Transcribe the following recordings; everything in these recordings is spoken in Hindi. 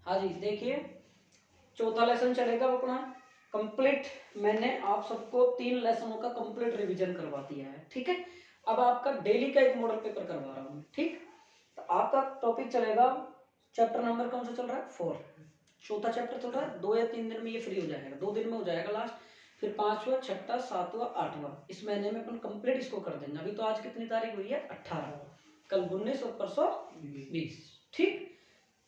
हाँ जी, देखिए चौथा लेसन चलेगा अपना कंप्लीट। मैंने आप सबको 3 लेसनों का कंप्लीट रिवीजन करवा दिया है, ठीक है। अब आपका डेली का एक मॉडल पेपर करवा रहा हूँ, ठीक। तो आपका टॉपिक चलेगा, चैप्टर नंबर कौन सा चल रहा है, 4, चौथा चैप्टर चल रहा है। 2 या 3 दिन में ये फ्री हो जाएगा, 2 दिन में हो जाएगा लास्ट। फिर 5वां, 6ठा, 7वां, 8वां इस महीने में अपन कंप्लीट इसको कर देंगे। अभी तो आज कितनी तारीख हुई है, 18, कल 19 और परसों 20, ठीक।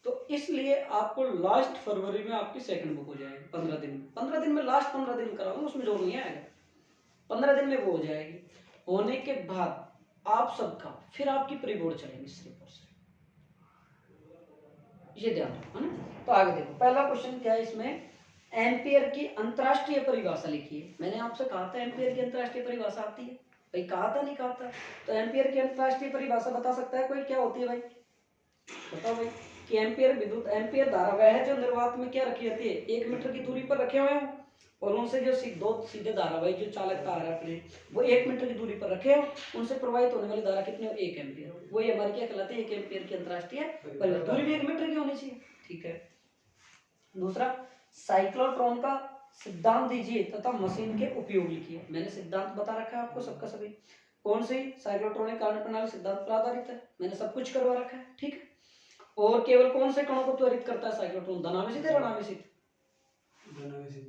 तो इसलिए आपको लास्ट फरवरी में आपकी सेकंड बुक हो जाएगी, 15 दिन में। 15 दिन में लास्ट 15 दिन कराऊंगा, उसमें जो नहीं आएगा 15 दिन में वो हो जाएगी। होने के बाद आप सबका फिर आपकी प्री बोर्ड चलेंगी सिर्फ और सिर्फ, ये ध्यान रखो, है ना। तो आगे देखो, पहला क्वेश्चन क्या है इसमें, एम्पियर की अंतरराष्ट्रीय परिभाषा लिखिए। मैंने आपसे कहा था एम्पियर की अंतरराष्ट्रीय परिभाषा आती है भाई, कहा था नहीं कहा था। तो एम्पियर की अंतरराष्ट्रीय परिभाषा बता सकता है कोई, क्या होती है भाई, बताओ भाई। कि एम्पियर विद्युत, एम्पियर धारा वह है जो निर्वात में क्या रखी जाती है, 1 मीटर की दूरी पर रखे हुए हैं, और उनसे जो दो सीधे धारावाही जो चालक तार है अपने, वो 1 मीटर की दूरी पर रखे हो, उनसे प्रवाहित होने वाली धारा कितनी हो, 1 एम्पियर। वो ये हमारी क्या कहलाती है, 1 एम्पियर की अंतरराष्ट्रीय परिभाषा। दूरी भी 1 मीटर की होनी चाहिए, ठीक है। दूसरा, साइक्लोट्रॉन का सिद्धांत दीजिए तथा मशीन के उपयोग लिखिए। मैंने सिद्धांत बता रखा है आपको सबका सभी, कौन सी, साइक्लोट्रॉनिक कार्य प्रणाली सिद्धांत पर आधारित है, मैंने सब कुछ करवा रखा है, ठीक है। और केवल कौन से कणों को त्वरित करता है साइक्लोट्रॉन, धनावेशित या ऋणावेशित,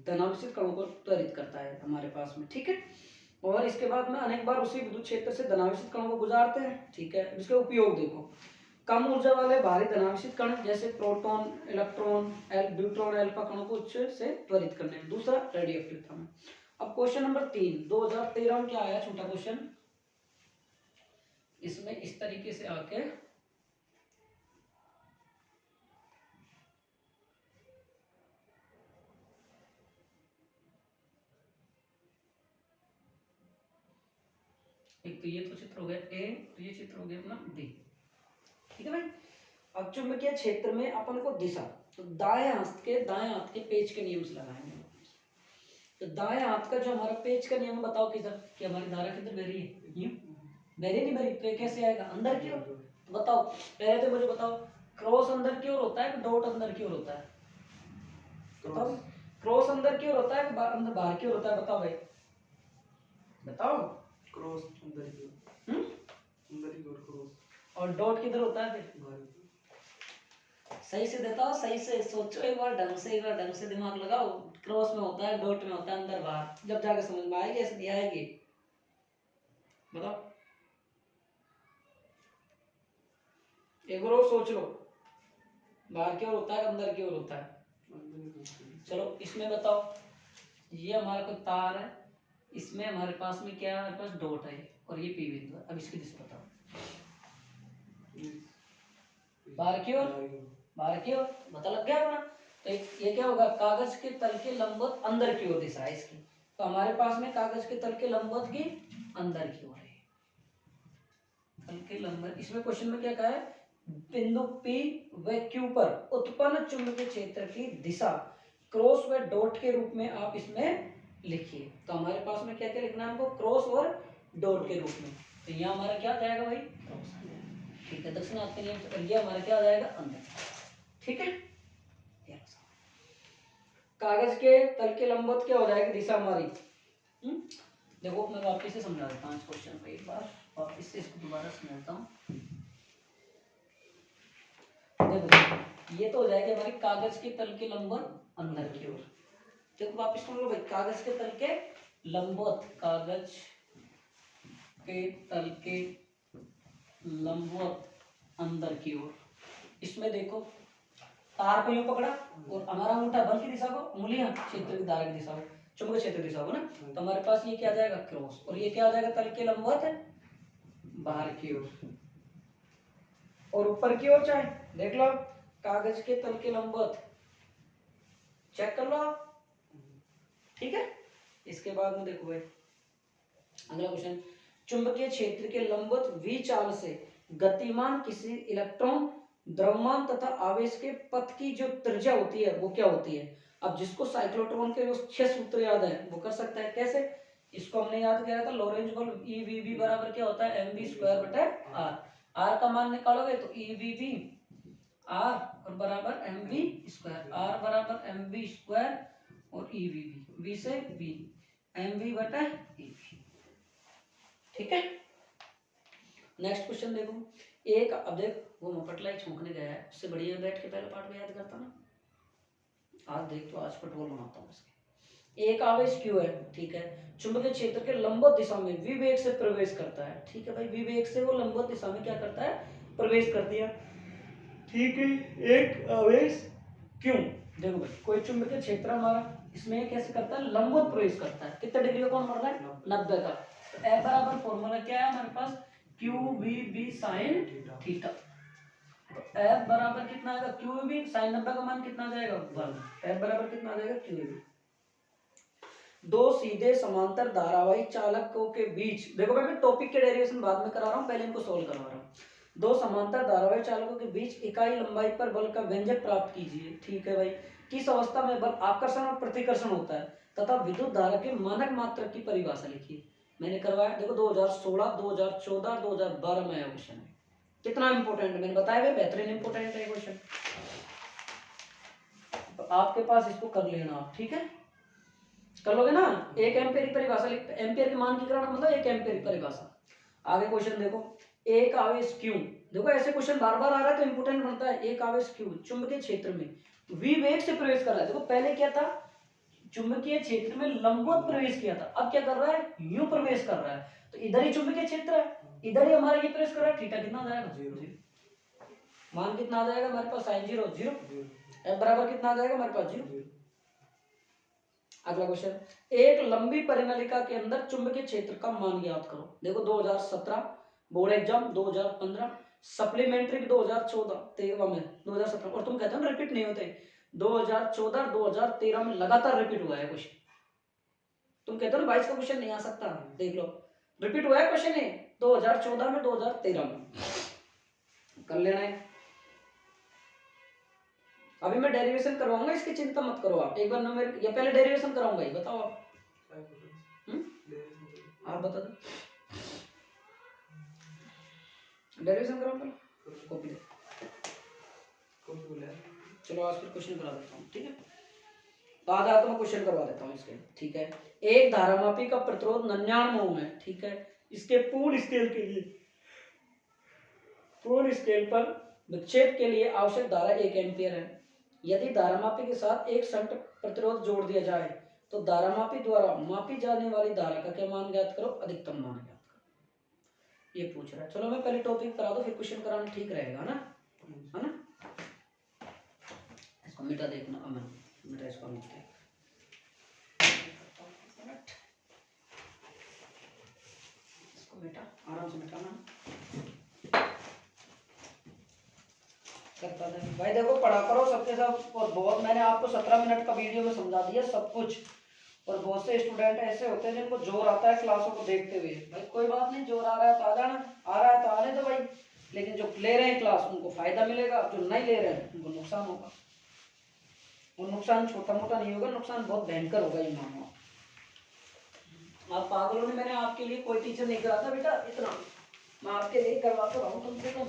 धनावेशित कणों को त्वरित करता है हमारे पास में, ठीक है। और इसके बाद में अनेक बार उसी विद्युत क्षेत्र से धनावेशित कणों को गुजारते हैं, ठीक है। इसके उपयोग देखो, कम ऊर्जा वाले भारी धनावेशित कण जैसे प्रोटॉन, इलेक्ट्रॉन, न्यूट्रॉन, अल्फा कणों को उच्च से त्वरित करने में। दूसरा, रेडियोएक्टिव थर्मल। अब क्वेश्चन नंबर 3 2013 में क्या आया, छोटा क्वेश्चन, इसमें इस तरीके से आके एक तो ये तो चित्र हो गया ए, तो ये चित्र हो गया अपना बी, ठीक है भाई। अब चुंबकीय क्षेत्र में अपन को दिशा, तो दाएं हाथ के पेच के नियम से लगाएंगे। तो दाएं हाथ का जो हमारा पेच का नियम, बताओ किधर, कि हमारी धारा किधर बह रही है, यूं बह रही, नहीं बह रही, तो ये कैसे आएगा, अंदर की ओर। तो बताओ पहले तो मुझे बताओ, क्रॉस अंदर की ओर होता है कि डॉट अंदर की ओर होता है, बताओ। क्रॉस अंदर की ओर होता है कि अंदर बाहर की ओर होता है, बताओ भाई, बताओ। क्रॉस अंदर की ओर, अंदर की ओर क्रॉस, और डॉट किधर होता है फिर, सही से देता हो, सही से सोचो एक बार, ढंग से, एक बार ढंग से दिमाग लगाओ। क्रॉस में होता है, डॉट में होता है, अंदर बाहर, जब जाके समझ में आएगी, ऐसे दिया आएगी, बताओ। एक बार और सोच लो, बाहर की ओर होता है, अंदर की ओर होता है, चलो इसमें बताओ। ये हमारा कोई तार है, इसमें हमारे पास में क्या है, हमारे पास डॉट है, और ये पी बिंदु है। अब इसकी दिशा बताओ, बाहर की ओर, बाहर की ओर, पता लग गया अपना। तो ये क्या होगा, कागज के तल के लंबवत अंदर की ओर दिशा है इसकी। तो हमारे पास में कागज के तल के लंबवत की अंदर की ओर है, तल के लंबवत। इसमें क्वेश्चन में क्या कहा है, बिंदु P व Q पर उत्पन्न चुंबकीय क्षेत्र की दिशा क्रॉस व डॉट के रूप में आप इसमें लिखिए। तो हमारे पास में क्या क्या लिखना है हमको, क्रॉस और डॉट के रूप में। तो यहाँ हमारा क्या आ जाएगा भाई, क्रॉस, ठीक है। दक्षिणार्थ के नियम से ये हमारा क्या आ जाएगा, अंदर, ठीक है। कागज के तल के लंबवत क्या हो जाएगी दिशा हमारी, देखो मैं वापस से समझा देता हूँ इस क्वेश्चन को, एक बार वापस से इसको दोबारा समझाता हूँ। देखो ये तो हो जाएगी हमारी कागज के तल के लंबवत अंदर की ओर। देखो वापस सुन लो भाई, कागज के तल के लंबवत, कागज के तल के लंबवत अंदर की ओर। इसमें देखो तार को यूं पकड़ा और हमारा अंगूठा बल की दिशा को, उंगलियां क्षेत्र की धारा की दिशा को, चुंबकीय क्षेत्र दिशा को ना। तो हमारे पास ये क्या आ जाएगा, क्रॉस, और ये क्या आ जाएगा, तल के लंबवत बाहर की ओर, और ऊपर की ओर चाहे देख लो, कागज के तल के लंबवत चेक कर लो आप, ठीक है। इसके बाद में देखो भाई अगला क्वेश्चन, चुंबकीय क्षेत्र के लंबवत v चाल से गतिमान किसी इलेक्ट्रॉन, द्रव्यमान तथा आवेश के पथ की जो त्रिज्या होती है वो क्या होती है। अब जिसको साइक्लोट्रॉन के 6 सूत्र याद है वो कर सकता है, कैसे, इसको हमने याद किया था, लॉरेंज बल EVV बराबर क्या होता है, mv² बटा r। r का मान निकालोगे तो EVV आर और बराबर एम वी स्क्वायर, आर बराबर एम वी स्क्वायर और ई वी भी, वी से बी एम वी बटा ई वी। ठीक है, नेक्स्ट क्वेश्चन देखो। एक, अब देख वो मपटला छौंकने गया है, उससे बढ़िया बैठ के पहले पार्ट में याद करता ना। आज देख तो आज पेट्रोल बनाता हूँ इसके। एक आवेश क्यू है, ठीक है, चुंबकीय क्षेत्र के लंबवत दिशा में विवेक से प्रवेश करता है। ठीक है भाई, विवेक से वो लंबवत दिशा में क्या करता है, प्रवेश कर दिया। ठीक है, एक आवेश क्यू, देखो भाई कोई चुंबकीय क्षेत्र हमारा, इसमें कैसे करता है, लंबवत प्रवेश करता है। कितने डिग्री का कोण बढ़ रहा है, 90 का। तो F बराबर फॉर्मूला क्या है हमारे पास, Q B B sine theta. तो F बराबर कितना आएगा, क्यू बी साइन 90 का मान कितना आ जाएगा, 1। F बराबर कितना आ जाएगा, क्यू बी। दो सीधे समांतर धारावाही चालकों के बीच, देखो भाई मैं टॉपिक के डेरिवेशन बाद में करा रहा हूँ, पहले इनको सोल्व करवा रहा हूँ। दो समांतर धारावाही चालकों के बीच इकाई लंबाई पर बल का व्यंजक प्राप्त कीजिए। ठीक है भाई, किस अवस्था में बल आकर्षण और प्रतिकर्षण होता है तथा विद्युत धारा के मानक मात्रा की परिभाषा लिखिए। मैंने करवाया, देखो 2016, 2014, 2012 में आया क्वेश्चन है। कितना इंपोर्टेंट है मैंने बताया भाई, बेहतरीन इंपोर्टेंट है क्वेश्चन। तो आपके पास इसको कर लेना आप, ठीक है, कर लोगे ना। एक एम्पियर की परिभाषा लिखते, एम्पियर के मान की गणना मतलब एक एम्पियर की परिभाषा। आगे क्वेश्चन देखो, एक आवेश क्यू, देखो ऐसे क्वेश्चन बार बार आ रहा है तो इंपोर्टेंट बनता है। एक आवेश क्यू चुंबकीय क्षेत्र में विवेक से प्रवेश कर रहा है। देखो पहले क्या था, चुंबकीय क्षेत्र में लंबवत प्रवेश किया था, अब क्या कर रहा है, यूं प्रवेश कर रहा है। तो इधर ही चुंबकीय क्षेत्र है, इधर ही हमारा ये प्रवेश कर रहा है। थीटा कितना आ जाएगा, 0। मान कितना आ जाएगा हमारे पास, साइन 0 0। एफ बराबर कितना आ जाएगा हमारे पास, 0। अगला क्वेश्चन, एक लंबी परिनलिका के अंदर चुंबकीय क्षेत्र का मान ज्ञात करो। देखो 2017 बोर्ड एग्जाम, 2015 सप्लीमेंट्री 2014 13 में, 2017 और तुम कहते हो ना रिपीट नहीं होते, 2014 2013 में लगातार रिपीट हुआ है क्वेश्चन। तुम कहते हो ना 22 का क्वेश्चन नहीं आ सकता, देख लो रिपीट हुआ है क्वेश्चन है 2014 में 2013 में, कर लेना है। अभी मैं डेरिवेशन करवाऊंगा, इसकी चिंता मत करो आप। एक बार न्यूमेरिक या पहले डेरिवेशन कराऊंगा, ये बताओ आप। आप बता दो, डेरिवेशन कराऊंगा, कॉपी दे, चलो आज फिर क्वेश्चन करा देता हूँ, ठीक है। तो आज तो मैं क्वेश्चन करवा देता हूँ इसके, ठीक है। एक धारामापी का प्रतिरोध 99 ओम है, ठीक है। इसके पूर्ण स्केल के लिए, पूर्ण स्केल पर विक्षेप के लिए आवश्यक धारा 1 एम्पियर है। यदि धारामापी के साथ एक शंट प्रतिरोध जोड़ दिया जाए तो धारामापी द्वारा मापी जाने वाली धारा का क्या मान ज्ञात करो, अधिकतम मान ज्ञात करो, ये पूछ रहा है। चलो मैं पहले टॉपिक करा दो, फिर क्वेश्चन कराना ठीक रहेगा ना, है ना। इसको मिटा देखना, अमन मिटा इसको, मिटा इसको, मिटा आराम से मिटाना करता था भाई। देखो पढ़ा करो सबके सब, और बहुत मैंने आपको 17 मिनट का वीडियो में समझा दिया सब कुछ। और बहुत से स्टूडेंट ऐसे होते हैं जिनको जोर आता है क्लासों को देखते हुए, भाई कोई बात नहीं, जोर आ रहा है तो आ जाना, आ रहा है तो आने दो भाई। लेकिन जो ले रहे हैं क्लास उनको फायदा मिलेगा, जो नहीं ले रहे हैं उनको नुकसान होगा। और नुकसान छोटा मोटा नहीं होगा, नुकसान बहुत भयंकर होगा, ये मानो आप पागलों ने। मैंने आपके लिए कोई टीचर नहीं करा था बेटा, इतना मैं आपके लिए करवा तो रहा हूँ कम से कम।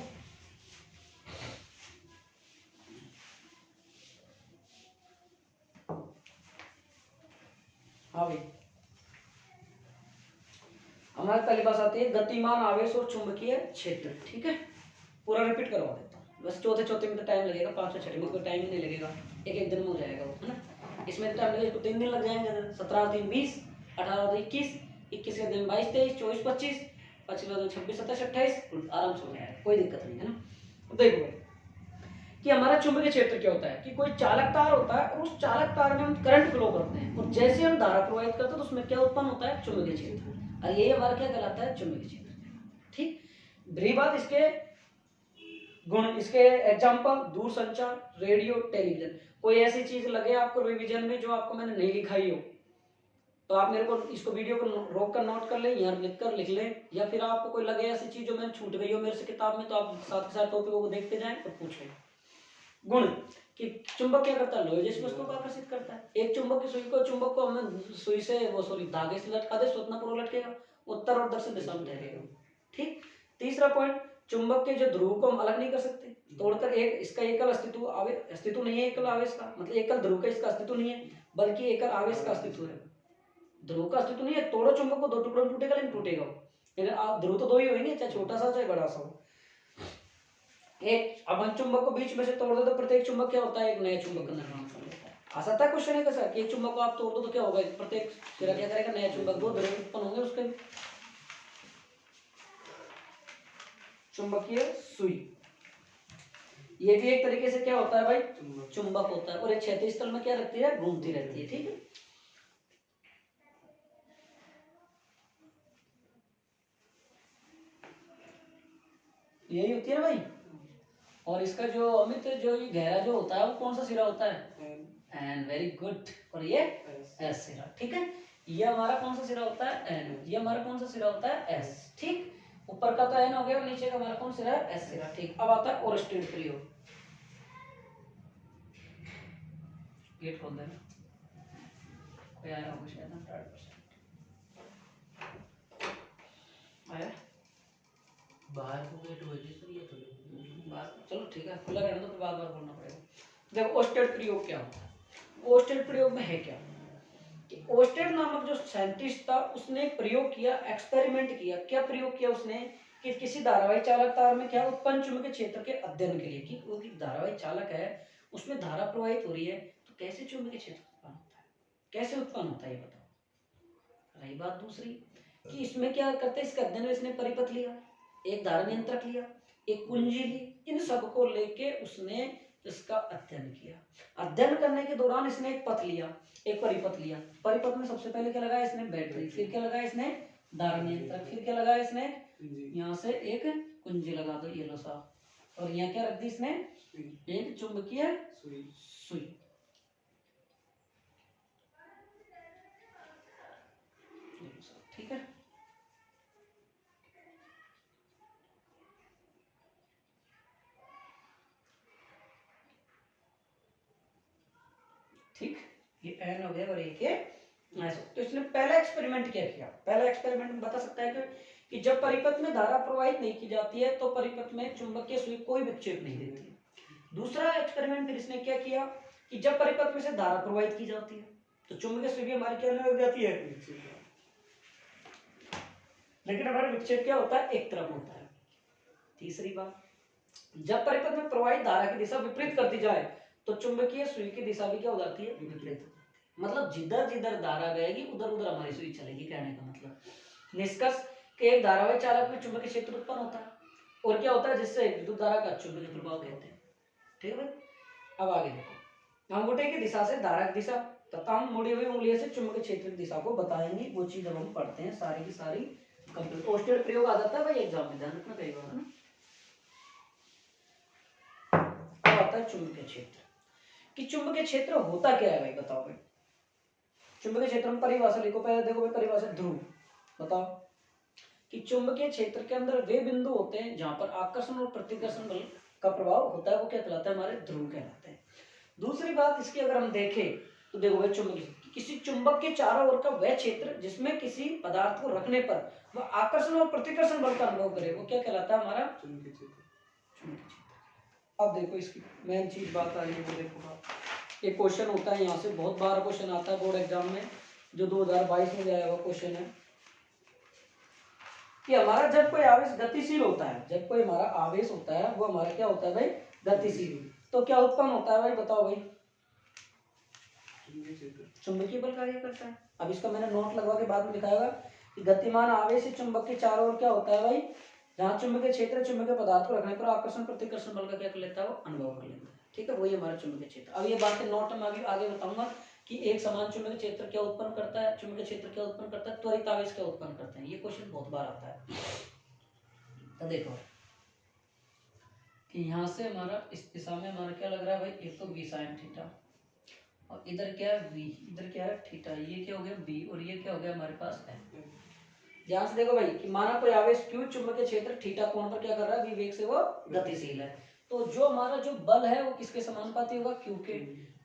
हाँ भाई, हमारी पहली बात आती है गतिमान आवेश और चुंबकीय क्षेत्र, ठीक है। पूरा रिपीट करवा देता हूँ, बस चौथे चौथे में तो टाइम लगेगा, 5वें 6वें में कोई टाइम ही नहीं लगेगा, एक एक दिन में हो जाएगा वो, है ना। इसमें टाइम लगेगा, इसको 3 दिन लग जाएंगे, 17 3 20, 18 21, 21 के दिन 22 23 24 25, 25 के दिन 26 27 28, आराम से हो जाएगा, कोई दिक्कत नहीं है ना। देखो कि हमारा चुंबकीय क्षेत्र क्या होता है, कि कोई चालक तार होता है और उस चालक तार में हम करंट फ्लो करते हैं, और जैसे हम धारा प्रवाहित करते हैं तो उसमें क्या उत्पन्न होता है, चुंबकीय क्षेत्र, और यही हमारा क्या कहलाता है, चुंबकीय क्षेत्र, ठीक। रही बात इसके गुण, इसके एग्जांपल दूरसंचार, रेडियो, टेलीविजन। कोई ऐसी चीज लगे आपको रिवीजन में जो आपको मैंने नहीं लिखाई हो, तो आप मेरे को इसको वीडियो को रोक कर नोट कर ले, यहाँ लिख ले, या फिर आपको कोई लगे ऐसी चीज जो मैंने छूट गई हो मेरे से किताब में, तो आप साथ के साथ टॉपिक को देखते जाएं और पूछ लें। गुण कि चुंबक क्या करता है, लोहे जैसी वस्तु को आकर्षित करता है। एक चुंबक की सुई को, चुंबक को हमें सुई से वो सॉरी धागे से लटका दे, स्वतः पूर्व लटकेगा, उत्तर और दक्षिण दिशा में ठहरेगा, ठीक। तीसरा पॉइंट, चुंबक के जो ध्रुव को हम अलग नहीं कर सकते, तोड़कर एक इसका एकल अस्तित्व नहीं है, एकल आवेश का मतलब एकल ध्रुव का इसका अस्तित्व नहीं है, बल्कि एकल आवेश का अस्तित्व है। ध्रुव का अस्तित्व नहीं है, तोड़ो चुंबक को दो टुकड़ों में टूटेगा नहीं टूटेगा, लेकिन आप ध्रुव तो दो ही होंगे, चाहे छोटा सा चाहे बड़ा सा हो। एक अब हम चुंबक को बीच में से तोड़ दो तो प्रत्येक चुंबक क्या होता है, एक नया चुंबक का निर्माण कर लेता है। आ सकता है क्वेश्चन है कैसा कि एक चुंबक को आप तोड़ दो तो क्या होगा, प्रत्येक सिरा क्या करेगा, नया चुंबक, दो ध्रुव उत्पन्न होंगे उसके। चुंबकीय सुई, ये भी एक तरीके से क्या होता है भाई, चुंबक होता है, और ये क्षैतिज तल में क्या रखती है, घूमती रहती है। ठीक है, यही होती है ना भाई। और इसका जो अमित जो ये गहरा जो होता है वो कौन सा सिरा होता है, एन, वेरी गुड। और ये एस सिरा, ठीक है। ये हमारा कौन सा सिरा होता है, एन, ये हमारा कौन सा सिरा होता है, एस। ठीक, ऊपर का तो एन हो गया और नीचे का हमारा कौन सिरा है, एस सिरा। ठीक, अब आता है ओरस्टेड प्रयोग। गेट खोल देना, कोई आया होगा शायद ना, 3% आया बाहर को गेट हो जी तो ये तो बात, चलो ठीक है, खुला रहने दो, फिर बार बार बोलना पड़ेगा। देखो ओस्टेड प्रयोग क्या होता है, ओस्टेड प्रयोग में है क्या कि ओस्टेड नामक जो साइंटिस्ट था उसने एक प्रयोग किया, एक्सपेरिमेंट किया। क्या प्रयोग किया उसने कि किसी धारावाही चालक तार में क्या उत्पन्न चुंबकीय क्षेत्र के अध्ययन के लिए, कि वो धारावाही चालक है उसमें धारा प्रवाहित हो रही है तो कैसे चुंबकीय क्षेत्र उत्पन्न होता है, कैसे उत्पन्न होता है ये बताओ। रही बात दूसरी कि इसमें क्या करते हैं, इसके अध्ययन में इसने परिपथ लिया, एक धारा नियंत्रक लिया, एक कुंजी ली, इन सबको लेके उसने इसका अध्ययन किया। अध्ययन करने के दौरान इसने एक पथ लिया, एक परिपथ लिया। परिपथ में सबसे पहले क्या लगाया इसने, बैटरी, फिर क्या लगाया इसने, धारा नियंत्रक, फिर क्या लगाया इसने, यहाँ से एक कुंजी लगा दो, ये लो सा, और यहाँ क्या रख दी इसने, एक चुंबकीय सुई। ठीक है, ठीक, ये एन हो गया और एक है ऐसे। तो इसने पहला एक्सपेरिमेंट क्या किया, पहला एक्सपेरिमेंट में बता सकता है कि जब परिपथ में धारा प्रवाहित नहीं की जाती है तो परिपथ में चुंबकीय सुई कोई विक्षेप नहीं देती है। दूसरा एक्सपेरिमेंट फिर इसने क्या किया कि जब परिपथ में से धारा प्रवाहित की जाती है तो चुंबकीय सुई भी हमारी क्या लग जाती है, लेकिन हमारा विक्षेप क्या होता है, एक तरफ होता है। तीसरी बात, जब परिपथ में प्रवाहित धारा की दिशा विपरीत कर दी जाए तो चुंबकीय सुई की दिशा भी क्या हो जाती है, विपरीत। मतलब जिधर जिधर धारा बहेगी उधर उधर हमारी सुई चलेगी, कहने का मतलब। निष्कर्ष कि एक धारावाही चालक में चुंबकीय क्षेत्र उत्पन्न होता है और क्या होता है, जिससे विद्युत धारा का चुंबकीय प्रभाव कहते हैं। ठीक है भाई, अब आगे देखो, अंगूठे की दिशा से धारा की दिशा तथा हम मुड़ी हुई उंगलियों से चुंबकीय क्षेत्र की दिशा को बताएंगे। वो चीज जब हम पढ़ते हैं सारी की सारी कंप्लीट। ओस्टेड प्रयोग आ जाता है भाई एग्जाम में, ध्यान रखना कई बार, है ना। अब आता है चुंबकीय क्षेत्र, कि चुंबकीय क्षेत्र होता क्या है भाई, बताओ भाई। चुंबकीय क्षेत्र में परिभाषा लिखो, पहले देखो भाई परिभाषा, ध्रुव बताओ कि चुंबकीय क्षेत्र के अंदर वे बिंदु होते हैं जहां पर आकर्षण और प्रतिकर्षण बल का प्रभाव होता है, वो क्या कहलाता है, हमारे ध्रुव कहलाते हैं। दूसरी बात इसकी अगर हम देखें तो देखो भाई, चुंबकीय किसी चुंबक के चारों ओर का वह क्षेत्र जिसमें किसी पदार्थ को रखने पर वह आकर्षण और प्रतिकर्षण बल का अनुभव करे, वो क्या कहलाता है, हमारा चुंबकीय क्षेत्र। अब देखो इसकी मेन चीज बात आ रही है, वो देखो एक क्वेश्चन होता है यहाँ से, बहुत बार क्वेश्चन आता है बोर्ड एग्जाम में, जो 2022 में आया हुआ क्वेश्चन है कि हमारा जब कोई आवेश गतिशील होता है, जब कोई हमारा आवेश होता है वो हमारा क्या होता है भाई, गतिशील, तो क्या उत्पन्न होता है भाई, बताओ भाई, चुंबकीय बल कार्य करता है। अब इसका मैंने नोट लगवा के बाद में दिखाएगा कि गतिमान आवेश चुंबक के चारों ओर क्या होता है भाई, जहाँ चुंबकीय क्षेत्र चुंबकीय पदार्थ को रखने पर आकर्षण प्रतिकर्षण बल का क्या कर लेता है, वो अनुभव कर लेता है। ठीक है, वही हमारा चुंबकीय क्षेत्र। अब ये बातें नोट में आगे बताऊंगा कि एक समान चुंबकीय क्षेत्र क्या उत्पन्न करता है, चुंबकीय क्षेत्र क्या उत्पन्न करता है, त्वरित आवेश क्या उत्पन्न करते हैं, ये क्वेश्चन बहुत बार आता है। तो देखो कि यहाँ से हमारा इस दिशा में हमारा क्या लग रहा है भाई, एक तो v sin थीटा, और इधर क्या है v, इधर क्या है थीटा, ये क्या हो गया b, और ये क्या हो गया हमारे पास m। ध्यान से देखो भाई कि माना कोई आवेश q चुंबकीय क्षेत्र थीटा कोण पर क्या कर रहा है, v वेग से वो गतिशील है, तो जो हमारा जो बल है वो किसके समानुपाती होगा, q के।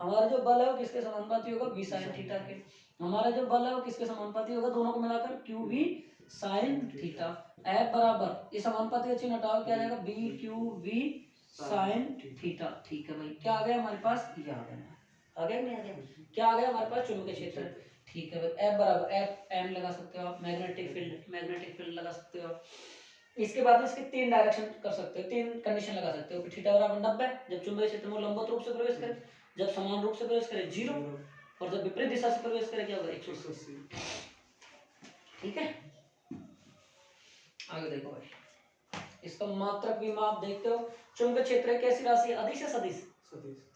हमारा जो बल है वो किसके समानुपाती होगा, v sin थीटा के। हमारा जो बल है वो किसके समानुपाती होगा, दोनों को मिलाकर q v sine theta. F बराबर इस समानुपाती का चिन्ह हटाओ, क्या आ जाएगा, B Q V sine theta. ठीक है भाई, क्या आ गया हमारे पास, ये आ गया, आ गया कि नहीं आ गया, क्या आ गया हमारे पास, चुंबकीय क्षेत्र। ठीक है भाई, एफ बराबर एफ एम लगा सकते हो आप, मैग्नेटिक फील्ड लगा सकते हो। इसके बाद इसके तीन डायरेक्शन कर सकते हो, तीन कंडीशन लगा सकते हो कि थीटा बराबर 90 जब चुंबकीय क्षेत्र में लंबवत रूप से प्रवेश करे, जब समान रूप से प्रवेश करे 0, और जब विपरीत दिशा से प्रवेश करे क्या होगा 180। ठीक है, आगे देखो भाई, इसका मात्रक विमाप देखते हो, चुंबकीय क्षेत्र एक कैसी राशि है, अदिश या सदिश,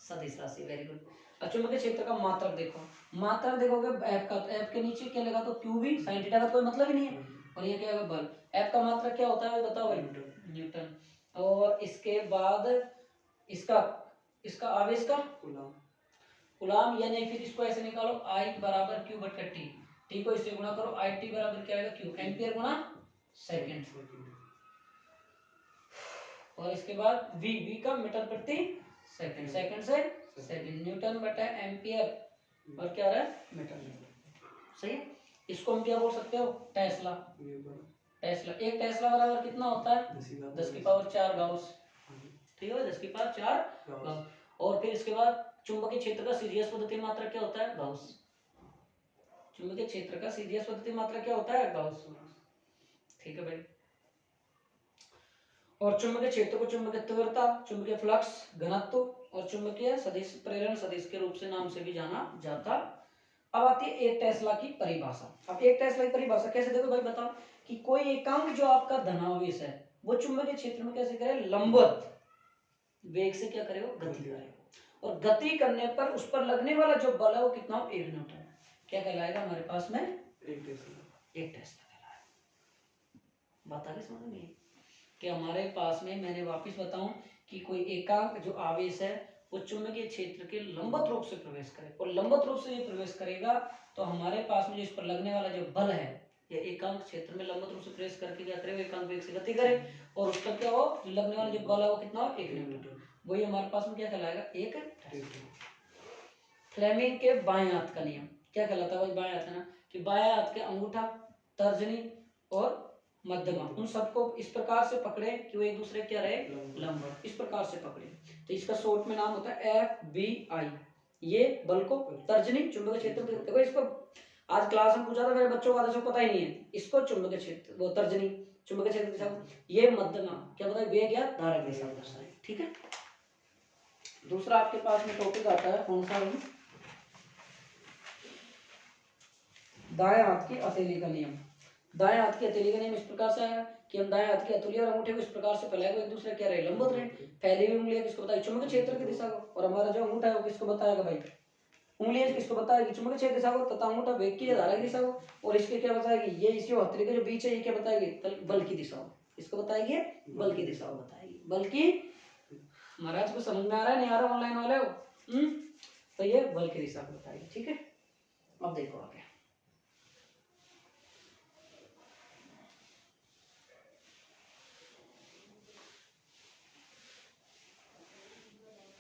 सदिश राशि, वेरी गुड। अब चुंबकीय क्षेत्र का मात्रक देखो, मात्रक देखोगे एफ का, तो एफ के नीचे क्या लगा, तो क्यू भी साइन थीटा का कोई मतलब ही नहीं है, और ये क्या है बल। एफ का मात्रक क्या होता है बताओ भाई, न्यूटन। और इसके बाद इसका इसका आवेश का कूलाम, यानी फिर इसको ऐसे निकालो, आई बराबर क्यू बटा टी, टी को इससे गुणा करो, आई टी बराबर क्या आएगा, क्यू एम्पियर गुणा सेकंड। और इसके बाद वी वी का मीटर प्रति सेकंड, सेकंड से सेकंड, न्यूटन बटा एम्पियर, और क्या आ रहा है, मीटर। सही है, इसको हम क्या बोल सकते हो, टेस्ला। टेस्ला, एक टेस्ला बराबर कितना होता है, 10 की पावर 4 गाउस। ठीक है, 10 की पावर 4 गाउस। और फिर इसके बाद चुंबकीय क्षेत्र का सीजीएस पद्धति मात्रा क्या होता है, गाउस। चुंबकीय क्षेत्र का सीजीएस पद्धति मात्रा क्या होता है, गाउस। ठीक है भाई, और चुंबकीय क्षेत्र को चुंबकीय तीव्रता, चुंबकीय फ्लक्स घनत्व और चुंबकीय सदिश, प्रेरण सदिश के रूप से नाम से भी जाना जाता। अब आती है एक टेस्ला की परिभाषा। अब एक टेस्ला की परिभाषा कैसे देखो भाई, बताओ कि कोई एकांक जो आपका धनावेश है वो चुंबकीय क्षेत्र में कैसे करे, लंबवत वेग से क्या करेगा, गति करेगा, और गति करने पर उस पर लगने वाला जो बल है वो कितना हो, 1 न्यूटन। क्या कहलाएगा हमारे पास में, एक टेस्ला कहलाएगा। बात आगे समझ में नहीं कि हमारे पास में, मैंने वापस बताऊं कि कोई एकांक जो आवेश है वो चुंबकीय क्षेत्र के लंबवत रूप से प्रवेश करे, और लंबवत रूप से ये प्रवेश करेगा तो हमारे पास में जो इस पर लगने वाला जो बल है, ये एकांक क्षेत्र में लंबवत रूप से प्रवेश करके क्या करे, एकांक वेग से गति करे, और उस पर क्या हो, जो लगने वाला जो बल है वो कितना हो, 1 न्यूटन। वही हमारे पास में क्या कहलाएगा, एक टेस्ला। फ्लेमिंग के बाएं हाथ का नियम क्या कहलाता है भाई, बाएं हाथ ना, कि बाएं हाथ के अंगूठा, तर्जनी और मध्यमा, उन सबको इस प्रकार से पकड़े कि वो एक दूसरे क्या रहे, लंबवत, इस प्रकार से पकड़े। तो इसका शॉर्ट में नाम होता है FBI। ये बल को तर्जनी, चुंबकीय क्षेत्र में देखो, इसको आज क्लास में पूछा था मेरे बच्चों को, आधे को पता ही नहीं है, इसको चुंबकीय क्षेत्र, वो तर्जनी चुंबकीय क्षेत्र दिशा, ये मध्यमा क्या बताए, वेग या धारक दिशा दर्शाए। ठीक है, दूसरा आपके पास में टॉपिक आता है कौन सा, दाएं हाथ की हथेली का नियम। दाएं हाथ की हथेली का नियम इस प्रकार से आया कि हम दाएं हाथ की हथेली और अंगूठे को इस प्रकार से फैलाए, एक दूसरे क्या रहे, लंबवत रहे। फैली हुई उंगलियां किसको बताएगी, चुंबकीय क्षेत्र की दिशा को, और हमारा जो अंगूठा है वो किसको बताएगा भाई, उंगलियां किसको बताएगी, चुंबकीय क्षेत्र दिशा को, तथा अंगूठा वेग की धारा की दिशा को, और इसके क्या बताएगी, ये इसी हथेली के जो बीच है ये क्या बताएगी, बल की दिशा को, इसको बताएगी बल की दिशा को बताएगी, बल की। महाराज को समझ में आ रहा है, नहीं आ रहा ऑनलाइन वाले हो, तो ये बल की दिशा को बताएगी। ठीक है, अब देखो आगे,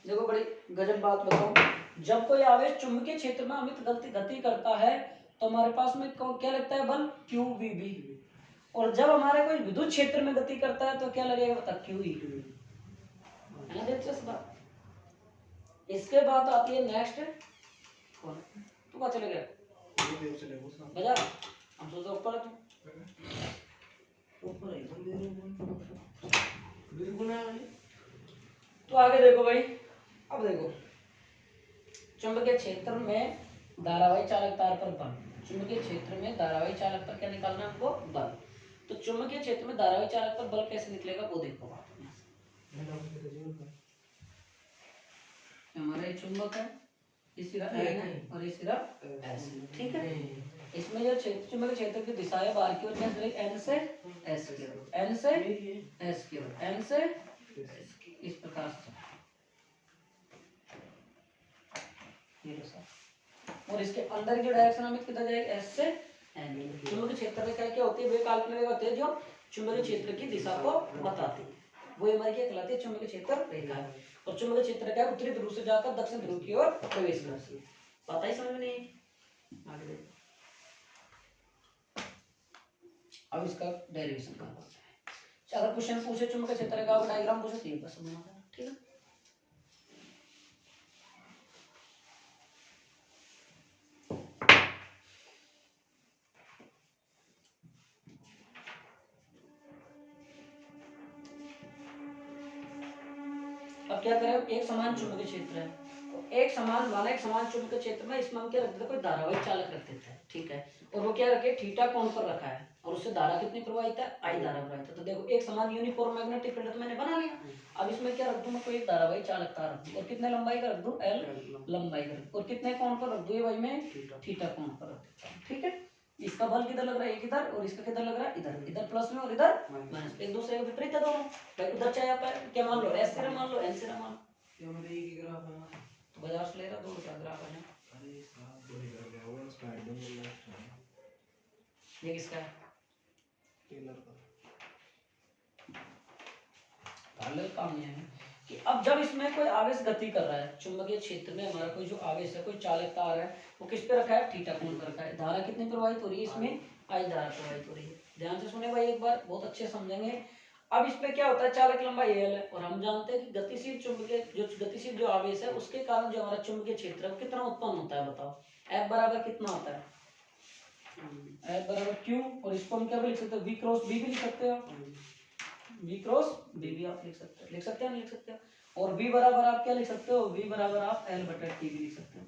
देखो बड़ी गजब बात बताऊं, जब कोई आवेश चुंबकीय क्षेत्र में अमित गति करता है तो हमारे पास में क्या लगता है, बल QVB, और जब हमारे कोई विद्युत क्षेत्र में गति करता है तो क्या लगेगा बता, QE। है ना दिलचस्प बात। इसके बाद आती है नेक्स्ट, तू कहाँ चले गया, बजा, हम सोचते ऊपर है, तू ऊपर है। तो आगे देखो भाई, अब देखो चुंबकीय क्षेत्र में धारावाही चालक तार पर बल, चुंबकीय क्षेत्र में धारावाही चालक पर क्या निकालना है हमको, बल। तो चुंबकीय क्षेत्र में धारावाही चालक पर बल कैसे निकलेगा वो देखो बात, हमारा चुंबक है, इस सिरा N है और इस सिरा S। ठीक है, इसमें जो चुंबकीय क्षेत्र की दिशा है बाहर की ओर N से S की ओर, N से S की ओर, N से इस प्रकार से, और इसके अंदर की डायरेक्शन हमें कितना जाएगा, S से N। चुंबकीय क्षेत्र में क्या क्या होती है, वे काल्पनिक रेखा होती है जो चुंबकीय क्षेत्र की दिशा को बताती है, वो हमारी क्या कहलाती है, चुंबकीय क्षेत्र रेखा। और चुंबकीय क्षेत्र क्या उत्तरी ध्रुव से जाकर दक्षिण ध्रुव की ओर प्रवेश करती है। पता ही समझ में नहीं, आगे देखो अब इसका डेरिवेशन करना है। अगर क्वेश्चन पूछे चुंबकीय क्षेत्र का डायग्राम पूछे तो ये बस बना देना, ठीक है। अब क्या करें, एक समान चुंबकीय क्षेत्र है, तो एक समान चुंबकीय क्षेत्र में इसमें हम क्या रख देते हैं, कोई धारावाही चालक रख देते हैं, ठीक है। और वो क्या रखे, थीटा कोण पर रखा है, और उससे धारा कितनी प्रवाहित है, आई धारा प्रवाहित है। तो देखो एक समान यूनिफॉर्म मैग्नेटिक फील्ड तो मैंने बना लिया। अब इसमें क्या रख दूं मैं, कोई एक धारावाही चालक तार रख दूं, और कितने लंबाई का रख दूं, एल लंबाई का रख दूं, और कितने कोण पर रख दूं ये भाई मैं, थीटा कोण पर रख देता हूं, ठीक है। इसका बल किधर लग रहा है, एक इधर, और इसका किधर लग रहा है, इधर। इधर प्लस में और इधर माइनस, एक दूसरे के विपरीत है दोनों भाई। उधर चाहे आप क्या मान लो, एस सिरा मान लो, एन सिरा मान लो, ये मेरे एक ही ग्राफ है। तो बाजार से ले रहा दो का ग्राफ है। अरे साहब बोल गया वो उसका एकदम लास्ट है। ये किसका है, टेलर का। पार्लर काम नहीं है कि अब जब इसमें कोई आवेश गति कर रहा है चुंबकीय क्षेत्र में, हमारा कोई जो आवेश है, कोई चालक तार है, वो किस पे रखा है, थीटा कोण पर रखा है। धारा कितनी प्रवाहित हो रही है इसमें, आई धारा प्रवाहित हो रही है। ध्यान से सुने भाई एक बार, बहुत अच्छे समझेंगे। अब इसमें क्या होता है, चालक लंबाई एल है, और हम जानते हैं कि गतिशील जो आवेश है उसके कारण जो हमारा चुंबकीय क्षेत्र है वो कितना उत्पन्न होता है, बताओ। F बराबर कितना होता है, F बराबर Q, और इसको हम क्या भी लिख सकते हैं, V क्रॉस B भी लिख सकते हो, V क्रॉस B भी आप लिख सकते हैं, नहीं लिख सकते हो। और V बराबर आप क्या लिख सकते हो, V बराबर आप L बटा T भी लिख सकते हो।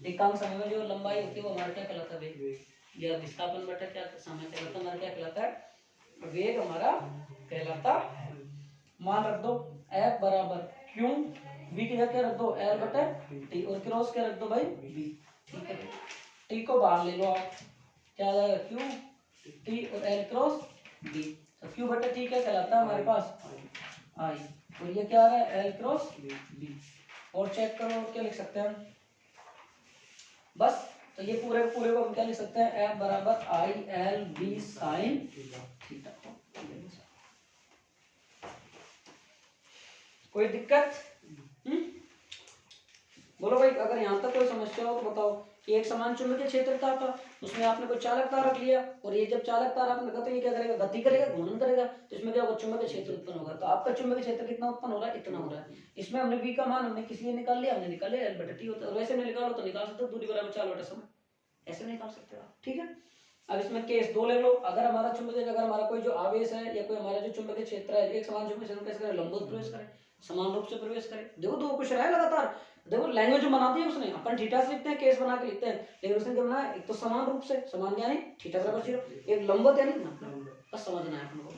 एकांक समय में जो लंबाई होती है वो हमारा क्या कहलाता है, वेग, या विस्थापन बटा क्या समय कहलाता है, हमारा क्या कहलाता है, वेग हमारा कहलाता है। मान रख दो F बराबर Q, V की जगह क्या रख दो, L बटा T, और क्रॉस क्या रख दो भाई, B, ठीक है। T को बाहर ले लो आप, क्या आ जाएगा, Q T और L क्रॉस B। तो Q बटा T क्या कहलाता है हमारे पास, I, और ये क्या आ रहा है, L क्रॉस B। और चेक करो और क्या लिख सकते हैं बस। तो ये पूरे पूरे को हम क्या लिख सकते हैं, F बराबर I L B sine theta. कोई दिक्कत, बोलो भाई। अगर यहाँ तक कोई समस्या हो तो बताओ। कि एक समान चुंबकीय क्षेत्र था, उसमें आपने कोई चालक तार रख लिया, और ये जब चालक तार आपने रखा तो ये क्या करेगा, गति करेगा, घूर्णन करेगा, तो इसमें क्या होगा, चुंबकीय क्षेत्र उत्पन्न होगा। तो आपका चुंबकीय क्षेत्र कितना उत्पन्न हो रहा है, इतना हो रहा है। इसमें हमने V का मान हमने किस लिए निकाल लिया, हमने निकाल लिया L बटा T होता है। और वैसे में निकालो तो निकाल सकते हो, दूरी बराबर 4 बटा समय, ऐसे निकाल सकते हो आप, ठीक है। अब इसमें केस 2 ले लो। अगर हमारा चुंबकीय, अगर हमारा कोई जो आवेश है या कोई हमारा जो चुंबकीय क्षेत्र है, एक समान चुंबकीय क्षेत्र कैसे करें, लंबवत प्रवेश करें, समान रूप से प्रवेश करें। देखो दो क्वेश्चन है लगातार, देखो लैंग्वेज बना दी है उसने, अपन थीटा से लिखते हैं, केस बना के लिखते हैं, लेकिन उसने क्या बनाया, एक तो समान रूप से, समान यानी थीटा बराबर 0, एक लंबवत यानी बस समझना है अपन को।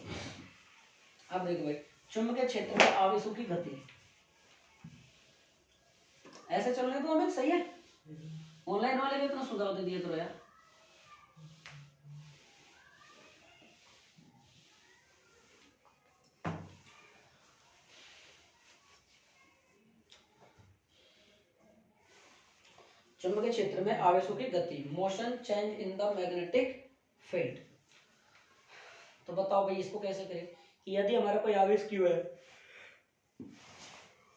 अब देखो भाई, चुंबकीय क्षेत्र में आवेशों की गति ऐसे चल रहे तो हमें सही है। ऑनलाइन वाले भी इतना सुझाव दे दिया करो यार। चुंबकीय क्षेत्र में आवेशों की गति, motion change in the magnetic field. तो बताओ भाई इसको कैसे करें, कि यदि हमारा कोई आवेश Q है,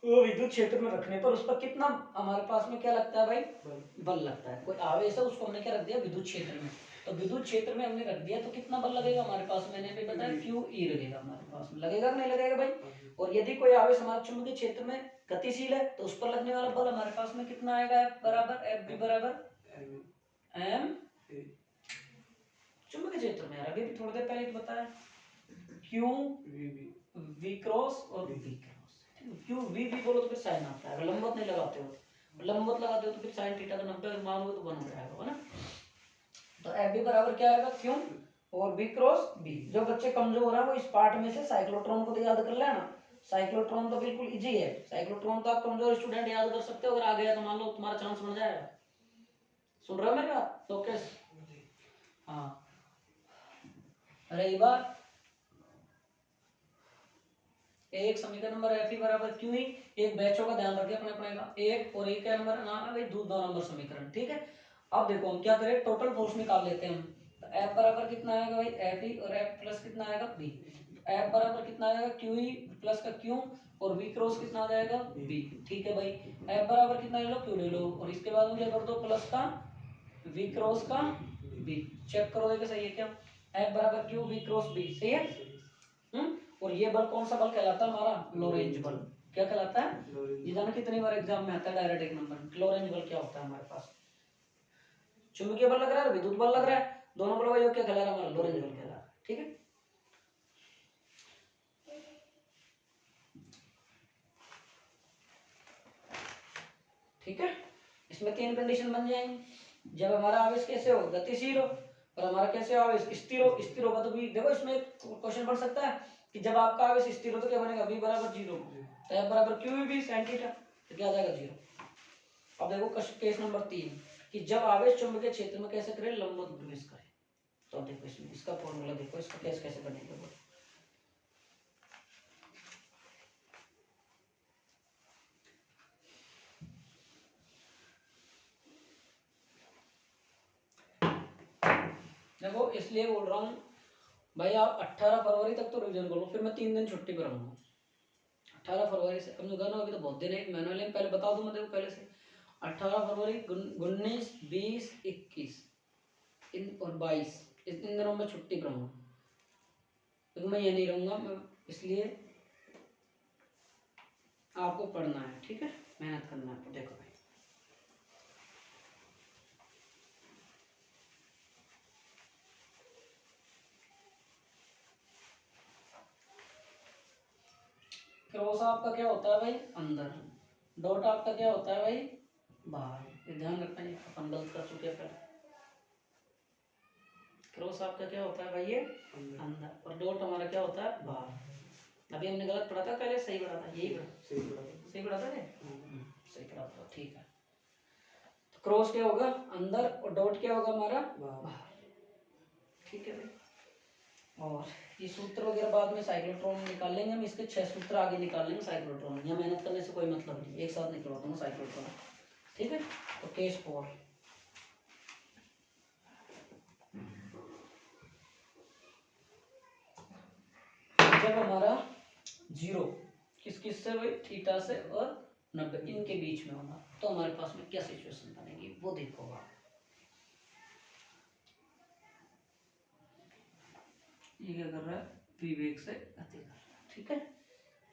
वो विद्युत क्षेत्र में रखने पर उस पर कितना हमारे पास में क्या लगता है भाई, बल लगता है। कोई आवेश है उसको हमने क्या रख दिया, विद्युत क्षेत्र में, तो विद्युत क्षेत्र में हमने रख दिया तो कितना बल लगेगा हमारे पास, मैंने अभी बताया QE लगेगा हमारे पास में, लगेगा कि नहीं लगेगा भाई। और यदि कोई आवेश हमारे चुंबकीय क्षेत्र में गतिशील है तो उस पर लगने वाला बल हमारे पास में कितना आएगा, F बराबर FB बराबर M, चुंबकीय क्षेत्र में यार अभी भी थोड़ी देर पहले तो बताया, Q V क्रॉस और B क्रॉस। Q V बोलो तो फिर साइन आता है, अगर लंबवत नहीं लगाते हो, लंबवत लगाते हो तो फिर साइन थीटा का 90 मानोगे तो 1 हो जाएगा, है ना। तो FB बराबर क्या आएगा, Q और B क्रॉस B। जो बच्चे कमजोर है वो इस पार्ट में से साइक्लोट्रॉन को तो याद कर लेना। साइक्लोट्रॉन तो बिल्कुल इजी है, साइक्लोट्रॉन तो आप कमजोर स्टूडेंट याद कर सकते हो, अगर आ गया तो मान लो तुम्हारा चांस बन जाएगा। सुन रहे हो मेरी बात, तो कैसे, हाँ। रही बात एक समीकरण नंबर Fe बराबर QE, एक बैचों का ध्यान रखें अपने अपने का, एक और एक क्या नंबर ना भाई, दो नंबर समीकरण, ठीक है। अब देखो हम क्या करें, टोटल फोर्स निकाल लेते हैं हम। तो F बराबर कितना आएगा भाई, Fe, और F प्लस कितना आएगा B। F बराबर कितना आएगा, QE प्लस का Q, और V क्रॉस कितना आ जाएगा B, ठीक है भाई। F बराबर कितना ले लो, Q ले लो, और इसके बाद मुझे कर दो प्लस का V क्रॉस का B, चेक करो देखो सही है क्या। F बराबर Q V क्रॉस B, सही है। और ये बल कौन सा बल कहलाता है हमारा? लोरेंज बल। क्या कहलाता है? ये जाना कितनी बार एग्जाम में आता है डायरेक्ट एक नंबर। लोरेंज बल क्या होता है हमारे पास? चुंबकीय बल लग रहा है, विद्युत बल लग रहा है, दोनों बलों का योग क्या कहला रहा है हमारा? लोरेंज बल कहला रहा है। ठीक है, ठीक है। इसमें 3 कंडीशन बन जाएंगी। जब हमारा आवेश कैसे हो? गतिशील हो। और हमारा कैसे हो? आवेश स्थिर हो। स्थिर होगा तो भी देखो इसमें क्वेश्चन बन सकता है कि जब आपका आवेश स्थिर हो तो क्या बनेगा? v बराबर 0, तो f बराबर q v sin थीटा, तो क्या आ जाएगा? 0। अब देखो केस नंबर 3 कि जब आवेश चुंबकीय क्षेत्र में कैसे करे? लंबवत प्रवेश करे। तो देखो इसमें इसका फॉर्मूला देखो, इसका केस कैसे बनेगा। देखो इसलिए बोल रहा हूँ भाई, आप 18 फरवरी तक तो रिवीजन करो, फिर मैं 3 दिन छुट्टी पर रहूंगा। 18 फरवरी से कम होगा ना, अभी तो बहुत दिन है। मैनुअल में पहले बता दूं मैं, देखो पहले से 18 फरवरी 19 20 21 इन और 22 इन दिनों में छुट्टी पर रहूंगा, क्योंकि मैं ये नहीं रहूंगा मैं, इसलिए आपको पढ़ना है। ठीक है, मेहनत करना है। देखो भाई, क्रॉस आपका क्या होता है भाई? अंदर। डॉट आपका क्या होता है भाई? बाहर। ये ध्यान रखना, ये अपन गलत कर चुके हैं पहले। क्रॉस आपका क्या होता है भाई? ये अंदर, और डॉट हमारा क्या होता है? बाहर। अभी हमने गलत पढ़ा था, पहले सही पढ़ा था, यही पढ़ा, सही पढ़ा था क्या? सही पढ़ा था, ठीक है। तो क्रॉस क्या होगा? अंदर, और डॉट क्या होगा हमारा? बाहर। ठीक है भाई। और ये सूत्र वगैरह बाद में साइक्लोट्रॉन निकाल लेंगे हम, इसके 6 सूत्र आगे निकाल लेंगे साइक्लोट्रॉन। यहाँ मेहनत करने से कोई मतलब नहीं, एक साथ निकलवा दूंगा साइक्लोट्रॉन। ठीक है, तो केस 4 जब हमारा 0 किस किस से भाई? थीटा से और 90 इनके बीच में होगा, तो हमारे पास में क्या सिचुएशन बनेगी वो देखो आप। ये क्या कर रहा है? विवेक से गति कर रहा है। ठीक है,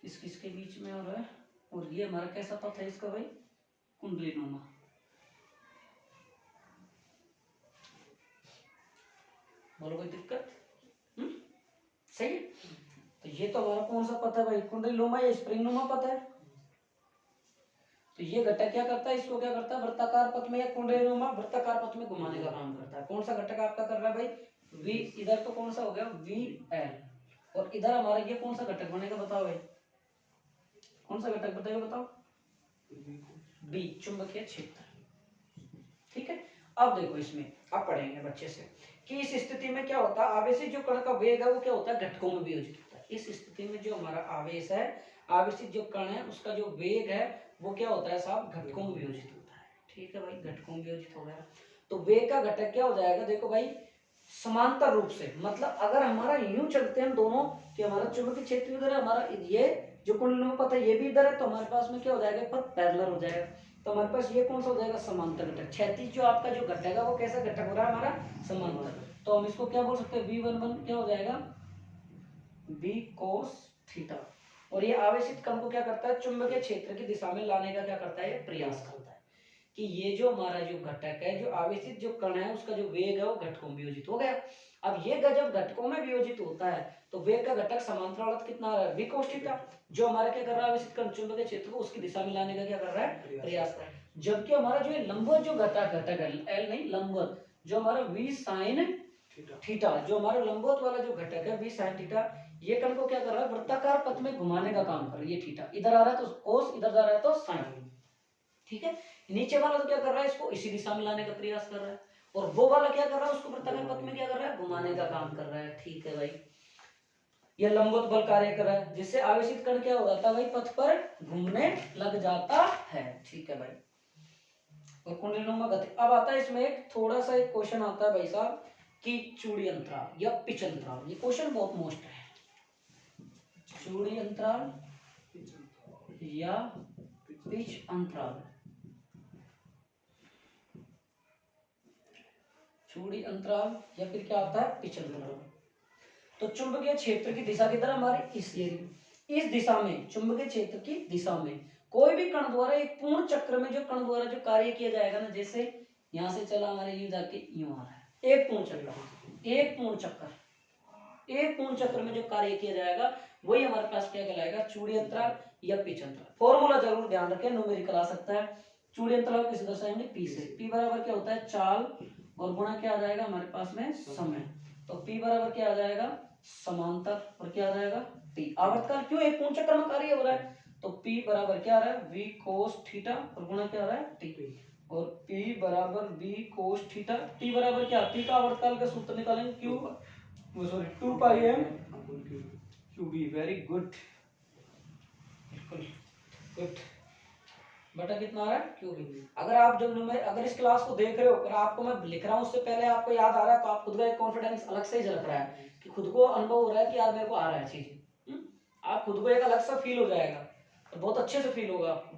किस किस के बीच में हो रहा है? और ये हमारा कैसा पथ है इसका भाई? कुंडलीनुमा। बोलो कोई दिक्कत? सही है। तो ये तो हमारा कौन सा पथ है भाई? कुंडलीनुमा या स्प्रिंगनुमा पथ है। तो ये घटक क्या करता है? इसको क्या करता है? वृत्ताकार पथ में या कुंडलीनुमा वृत्ताकार पथ में घुमाने का काम करता है। कौन सा घटक आपका कर रहा है भाई? v। इधर तो कौन सा हो गया? vl। और इधर हमारा ये कौन सा घटक बनेगा? बताओ भाई, कौन सा घटक बताइए, बताओ। b, चुंबकीय क्षेत्र। ठीक है, अब देखो इसमें अब पढ़ेंगे बच्चे से कि इस स्थिति में क्या होता है? आवेशित जो कण का वेग है वो क्या होता है? घटकों में वियोजित होता है। इस स्थिति में जो हमारा आवेश है, आवेशित जो कण है, उसका जो वेग है वो क्या होता है साहब? घटकों में वियोजित होता है। ठीक है भाई, घटकों में वियोजित हो गया। तो वेग का घटक क्या हो जाएगा? देखो भाई, समांतर रूप से, मतलब अगर हमारा यूं चलते हैं दोनों कि हमारा चुंबकीय क्षेत्र इधर है, हमारा ये जो कुंडलीनुमा पथ है ये भी इधर है, तो हमारे पास में क्या हो जाएगा? पथ पैरेलल हो जाएगा। तो हमारे पास ये कौन सा हो जाएगा? समांतर घटक। क्षैतिज जो आपका जो घटक है वो कैसा घटक हो रहा है? हमारा समांतर। तो हम इसको क्या बोल सकते हैं? v11 क्या हो जाएगा? v cos theta. और ये आवेशित कण को क्या करता है? चुंबकीय क्षेत्र की दिशा में लाने का क्या करता है? प्रयास करता है कि ये जो हमारा जो घटक है, जो आवेशित जो कण है, उसका जो वेग है वो घटकों में वियोजित हो गया। अब ये जब घटकों में वियोजित होता है तो वेग का घटक समांतराल कितना आ रहा है? v cos theta. जो हमारा क्या कर रहा है? आवेशित कण चुंबकीय क्षेत्र को उसकी दिशा में लाने का क्या कर रहा है? प्रयास कर रहा है। जबकि हमारा जो लंबवत जो घटक है, एल नहीं लंबवत, जो हमारा v sin थीटा, जो हमारा लंबवत वाला जो घटक है v sin थीटा, ये कण को क्या कर रहा है? वृत्ताकार पथ में घुमाने का काम कर रहा है। ये थीटा इधर आ रहा है तो cos, इधर जा रहा है तो sin। ठीक है, नीचे वाला तो क्या कर रहा है? इसको इसी दिशा में लाने का प्रयास कर रहा है, और वो वाला क्या कर रहा है? उसको वृत्ताकार पथ में क्या कर रहा है? घुमाने का काम कर रहा है। ठीक है भाई, ये लंबवत बल कार्य कर रहा है, जिससे आवेशित कण क्या हो जाता है भाई? पथ पर घूमने लग जाता है। ठीक है भाई, और कुंडलीनुमा गति। अब आता है इसमें एक थोड़ा सा एक क्वेश्चन आता है भाई साहब कि चूड़ी अंतराल या पिच अंतराल। ये क्वेश्चन बहुत मोस्ट है। चूड़ी अंतराल या पिच अंतराल। चूड़ी अंतराल या फिर क्या आता है? पिच अंतराल। तो चुंबकीय क्षेत्र की दिशा किधर है हमारी, इस दिशा में, चुंबकीय क्षेत्र की दिशा में कोई भी कण द्वारा एक पूर्ण चक्र में जो कण द्वारा जो कार्य किया जाएगा ना, जैसे यहाँ से चला हमारे यूं जाके यूं आ रहा है, एक पूर्ण चक्र में जो कार्य किया जाएगा वही हमारे पास क्या कहलाएगा, चूड़ी अंतराल या पिच अंतराल। फॉर्मूला जरूर ध्यान रखें, न्यूमेरिकल आ सकता है। चूड़ी अंतराल किसे दर्शाएंगे, पी से। पी बराबर क्या होता है, चाल और गुणा क्या आ जाएगा हमारे पास में, समय। तो पी बराबर क्या आ जाएगा, समांतर, और क्या आ जाएगा, टी। आवर्तकाल क्यों, एक पूर्ण चक्र में कार्य हो रहा है, तो P बराबर क्या आ रहा है, v cos थीटा, और गुणा क्या आ रहा है, t। और P बराबर v cos थीटा, t बराबर क्या, P का आवर्तकाल का सूत्र निकालेंगे, q सॉरी 2 पाई m qb। वेरी गुड, बिल्कुल गुड। बटा कितना आ रहा है, qb। अगर आप जब मैं अगर इस क्लास को देख रहे हो और आपको मैं लिख रहा हूँ उससे पहले आपको याद आ रहा है, तो आप खुद का एक कॉन्फिडेंस अलग से ही झलक रहा है कि खुद को अनुभव हो रहा है कि यार मेरे को आ रहा है चीज। आप खुद को एक अलग सा फील हो जाएगा, तो बहुत अच्छे से फील होगा आपको।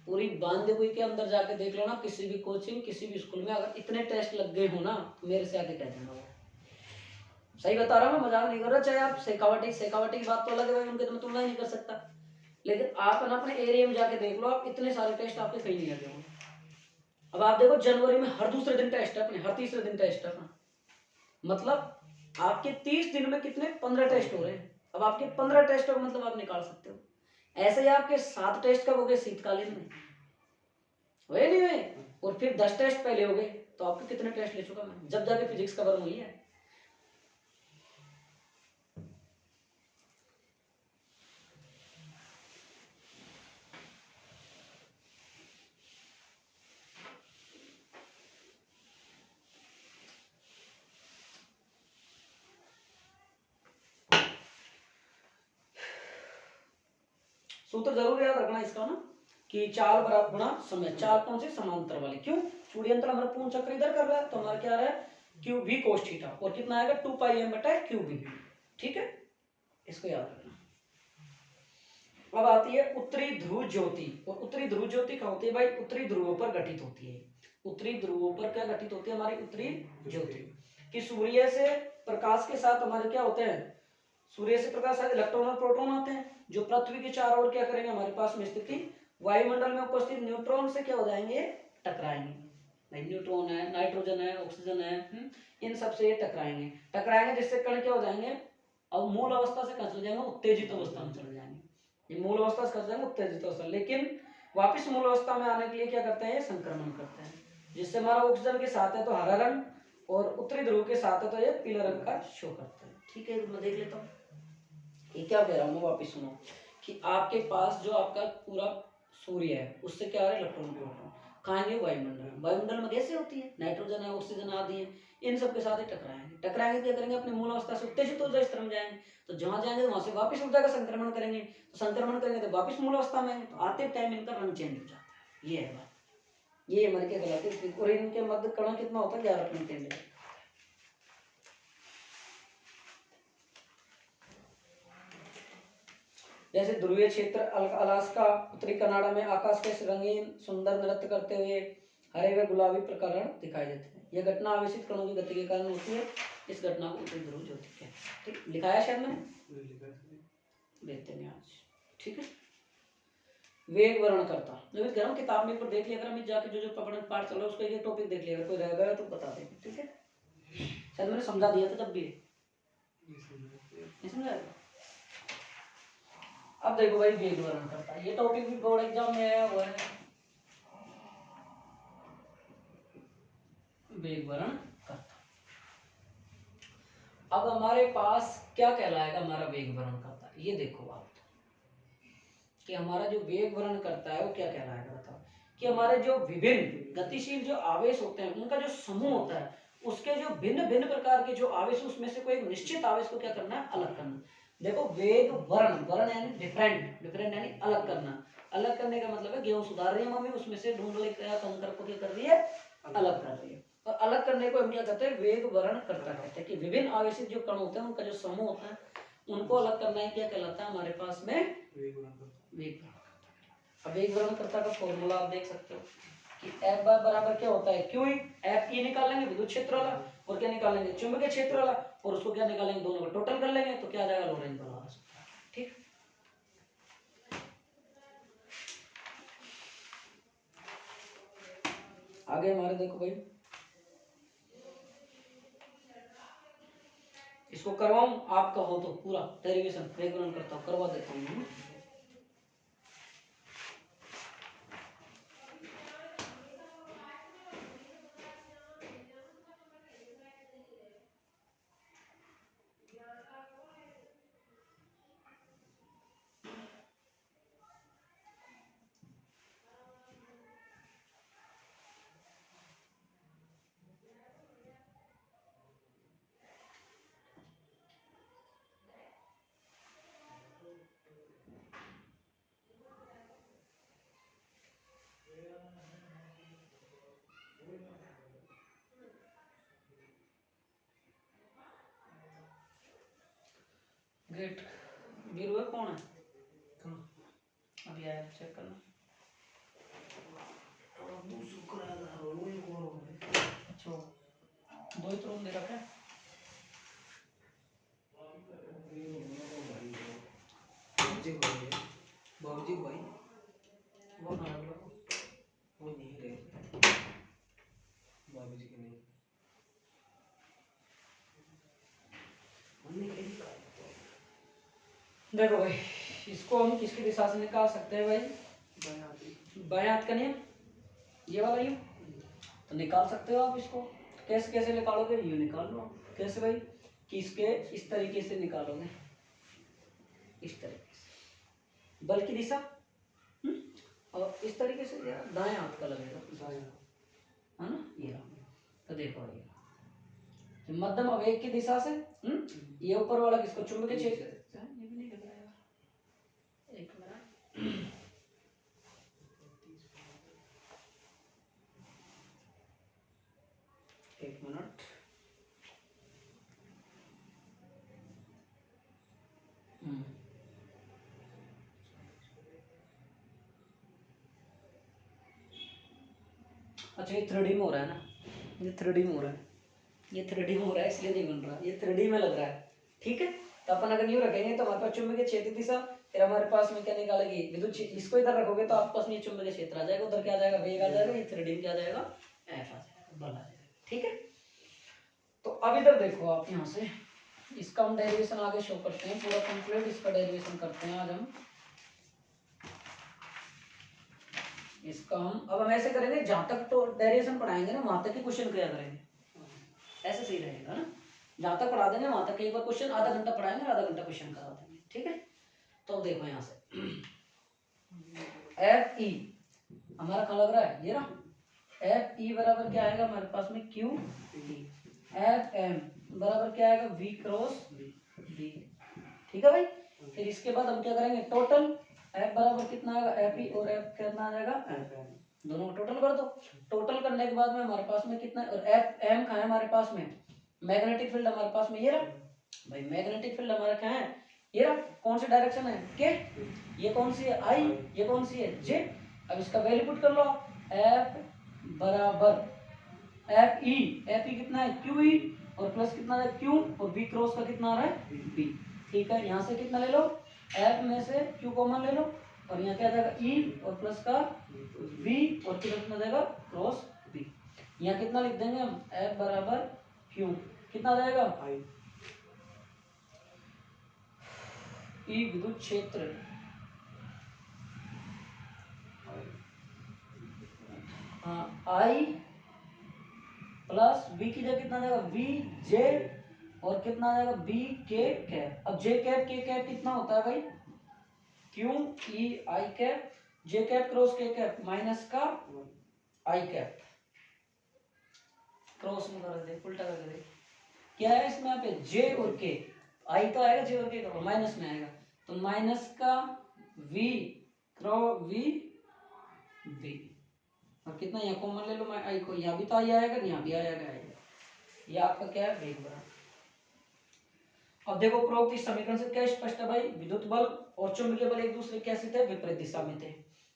पूरी बांध हुई के अंदर जाके देख लो ना, किसी भी कोचिंग किसी भी स्कूल में अगर इतने टेस्ट लग गए हो ना, तो मेरे से आगे कह देना वो। सही बता रहा हूँ मैं, मजाक नहीं कर रहा। चाहे आप शेखावटी की बात तो अलग है भाई, उनके तो मैं तुलना ही नहीं कर सकता, लेकिन आप ना अपने एरिया में जाके देख लो, आप इतने सारे टेस्ट आपके कहीं नहीं लगे होंगे। अब आप देखो जनवरी में हर दूसरे दिन टेस्ट है अपने, हर तीसरे दिन टेस्ट है अपना, मतलब आपके 30 दिन में कितने 15 टेस्ट हो रहे हैं। अब आपके 15 टेस्ट हो मतलब आप निकाल सकते हो। ऐसे ही आपके 7 टेस्ट कब हो गए, शीतकालीन में हुए नहीं हुए, और फिर 10 टेस्ट पहले हो गए, तो आपके कितने टेस्ट ले चुका मैं, जब जाके फिजिक्स कवर हुई है। सूत्र जरूर याद रखना इसका ना, कि चाल बराबर गुणा समय। चाल कौन सी, समांतर वाली। क्यों, चूड़ी अंतर हमारा पूर्ण चक्र इधर कर रहा है, तो हमारा क्या आ रहा है, क्यू भी कोस थीटा, और कितना आएगा 2 पाई m बटा क्यू भी। ठीक है, इसको याद रखना। अब आती है उत्तरी ध्रुव ज्योति। और उत्तरी ध्रुव ज्योति कहाँ होती है भाई, उत्तरी ध्रुवों पर घटित होती है। उत्तरी ध्रुवों पर क्या घटित होती है हमारी उत्तरी ज्योति, कि सूर्य से प्रकाश के साथ हमारे क्या होते हैं, सूर्य से प्रकाश आते इलेक्ट्रॉन और प्रोटॉन आते हैं, जो पृथ्वी के चारों ओर क्या करेंगे, हमारे पास में स्थिति वायुमंडल में उपस्थित न्यूट्रॉन से क्या हो जाएंगे, टकराएंगे। न्यूट्रॉन है, नाइट्रोजन है, ऑक्सीजन है, इन सब से टकराएंगे, जिससे कण क्या हो जाएंगे, अब मूल अवस्था से कहाँ चले जाएंगे, उत्तेजित अवस्था में चले जाएंगे। ये मूल अवस्था से कहाँ जाएंगे, उत्तेजित अवस्था। लेकिन वापिस मूल अवस्था में आने के लिए क्या करते हैं, संक्रमण करते हैं, जिससे हमारा ऑक्सीजन के साथ है तो हरा रंग, और उत्तरी ध्रुव के साथ है तो ये पीले रंग का शो करते हैं। ठीक है, मैं देख लेता हूँ ये क्या कह रहा हूँ मैं, वापिस सुनो, कि आपके पास जो आपका पूरा सूर्य है उससे क्या आ रहा है, इलेक्ट्रॉन प्रोटॉन खाएंगे वायुमंडल। वायुमंडल में गैसें होती है, नाइट्रोजन है, ऑक्सीजन आदि है, इन सब के साथ ही टकराएंगे क्या करेंगे, अपने मूल अवस्था से उत्तेजित ऊर्जा स्तर में जाएंगे, तो जहां जाएंगे वहां से वापस ऊर्जा का संक्रमण करेंगे, तो संक्रमण करेंगे तो वापस मूल अवस्था में, तो आते टाइम इनका रंग चेंज हो जाता है। ये है बात, ये हमारे क्या कहलाते हैं। और इनके मध्य कण कितना होता है, 11.3। जैसे ध्रुवीय क्षेत्र अलास्का, उत्तरी कनाडा में आकाश के रंगीन सुंदर नृत्य करते हुए हरे व गुलाबी प्रकरण दिखाई देते हैं। यह घटना आवेशित कणों की गति के कारण होती है। इस घटना को उत्तरी ध्रुव ज्योति कहते हैं। ठीक, लिखाया शायद मैंने, देखते हैं आज। ठीक है, वेग वर्णन करता, मैं भी गर्म किताब में एक बार देख लिया अगर, मैं जाके जो जो पकड़ पाठ चल रहा है उसका एक टॉपिक देख लिया, अगर कोई रह गया तो बता देंगे। ठीक है, शायद मैंने समझा दिया था तब भी, नहीं समझाया। अब देखो भाई, वेग वर्णन करता, ये टॉपिक भी बोर्ड एग्जाम में आया हुआ है, वेग वर्णन करता। अब हमारे पास क्या कहलाएगा हमारा वेग वर्णन करता, ये देखो आप कि हमारा जो वेग वर्णन करता है वो क्या कहलाएगा, बताओ। कि हमारे जो विभिन्न गतिशील जो आवेश होते हैं उनका जो समूह होता है, उसके जो भिन्न भिन्न प्रकार के जो आवेश, उसमें से कोई एक निश्चित आवेश को क्या करना है, अलग करना। देखो वेग वर्ण, वर्ण यानी डिफरेंट, डिफरेंट यानी अलग करना। अलग करने का मतलब है गेहूं सुधार रही है मम्मी, उसमें से ढूंढ ले कंकर को क्या कर रही है, अलग कर रही है। और अलग करने को हम क्या कहते हैं, वेग वर्ण करता कहते हैं। कि विभिन्न आवेशित जो कण होते हैं उनका जो समूह होता है उनको अलग करना ही क्या कहलाता है हमारे पास में, वेग वर्णन करता। अब वेग वर्णन करता का फॉर्मूला आप देख सकते हो, कि F बार बराबर क्या होता है क्यू। एफ ई निकालेंगे विद्युत क्षेत्र वाला, और क्या निकालेंगे चुंबकीय क्षेत्र वाला, और उसको क्या निकालेंगे दोनों का टोटल कर लेंगे, तो क्या आ जाएगा लोरेंज बल आ सकता है। ठीक, आगे हमारे देखो भाई, इसको करवाऊं आपका हो तो पूरा डेरिवेशन रेगुलर करता हूं, करवा देता हूं। ग्रेट, वीरू है कौन है? अभी आया, चेक करना। अच्छा, दो ही तो रूम दे रखा है। बाबूजी भाई वो कहाँ है? वो नहीं रहे, बाबूजी के नहीं। देखो भाई, इसको हम किसकी दिशा से निकाल सकते हैं भाई? बाएं हाथ का नियम, ये वाला यूं तो निकाल सकते हो आप इसको। कैसे कैसे निकालोगे? यूं निकाल लो। कैसे भाई? कि इसके इस तरीके से निकालोगे, इस तरीके से बल की दिशा, और इस तरीके से यार दाएं हाथ का लगेगा, है ना? ये रहा। तो देखो ये मध्यम आवेग की दिशा से, ये ऊपर वाला किसको चुंबकीय क्षेत्र, ये भी नहीं लग रहा यार, एक मिनट, एक मिनट, अच्छा ये थ्रेडिंग हो रहा है ना, ये थ्रेडिंग हो रहा है, ये थ्रेडिंग हो रहा है इसलिए नहीं बन रहा, ये थ्रेडिंग में लग रहा है। ठीक है, तो अपन अगर यूं रखेंगे तो हमारे पास चुंबकीय क्षेत्र दिशा, फिर हमारे पास में क्या निकालेगी विद्युत क्षेत्र। इसको इधर रखोगे तो आपके पास में चुंबकीय क्षेत्र आ जाएगा, उधर क्या आ जाएगा वेग आ जाएगा, ये थ्रेडिंग क्या आ जाएगा एफ आ जाएगा, बल आ जाएगा। ठीक है, तो अब इधर देखो आप, यहाँ से इसका हम डेरिवेशन आगे शो करते हैं, पूरा कंप्लीट इसका डेरिवेशन करते हैं आज हम। इसका हम ऐसे करेंगे, जहां तक तो डेरिवेशन पढ़ाएंगे ना वहां तक ही क्वेश्चन किया करेंगे, ऐसे सही रहेगा ना। जहां तक पढ़ा देंगे वहां तक एक बार क्वेश्चन, आधा घंटा पढ़ाएंगे, आधा घंटा क्वेश्चन करा देंगे। ठीक है, तो देखो यहाँ से एफ ई हमारा कहाँ लग रहा है, ये रहा। एफ ई बराबर क्या आएगा हमारे पास में क्यू डी, एफ एम बराबर क्या आएगा वी क्रॉस डी। ठीक है भाई, फिर इसके बाद हम क्या करेंगे टोटल, एफ बराबर कितना आएगा एफ ई, और एफ कितना आ जाएगा एफ एम, दोनों को टोटल कर दो। टोटल करने के बाद में हमारे पास में कितना, और एफ एम कहाँ है हमारे पास में, मैग्नेटिक फील्ड हमारे पास में ये रहा भाई, मैग्नेटिक फील्ड हमारा क्या है ये रहा। कौन सी डायरेक्शन है के, ये कौन सी है आई, ये कौन सी है जे। अब इसका वैल्यू पुट कर लो, एफ बराबर एफ ई कितना है क्यू ई, और प्लस कितना है क्यू, और बी क्रॉस का कितना आ रहा है बी। ठीक है, यहाँ से कितना ले लो, एफ में से क्यू कॉमन ले लो, और यहाँ क्या जाएगा ई और प्लस का बी, और फिर कितना जाएगा क्रॉस बी। यहाँ कितना लिख देंगे हम, एफ बराबर क्यू कितना आ जाएगा आई, ई विद्युत क्षेत्र आई प्लस बी की जगह कितना जाएगा वी जे, और कितना आ जाएगा बी के कैप। अब जे कैप के कैप कितना होता है भाई, क्यू ई आई कैप, जे कैप क्रॉस के कैप माइनस का आई कैप, क्रॉस में कर दे, उल्टा कर दे, क्या है इसमें यहाँ पे जे और के, आई तो आएगा जे और के का माइनस में आएगा, तो माइनस का वी क्रॉस वी वी, और कितना यहाँ कॉमन ले लो मैं आई को, यहाँ भी तो आई आएगा, यहाँ भी आएगा, ये आपका क्या है वेग बराबर। अब देखो उपरोक्त इस समीकरण से क्या स्पष्ट है भाई, विद्युत बल और चुंबकीय बल एक दूसरे कैसे थे, विपरीत दिशा में थे,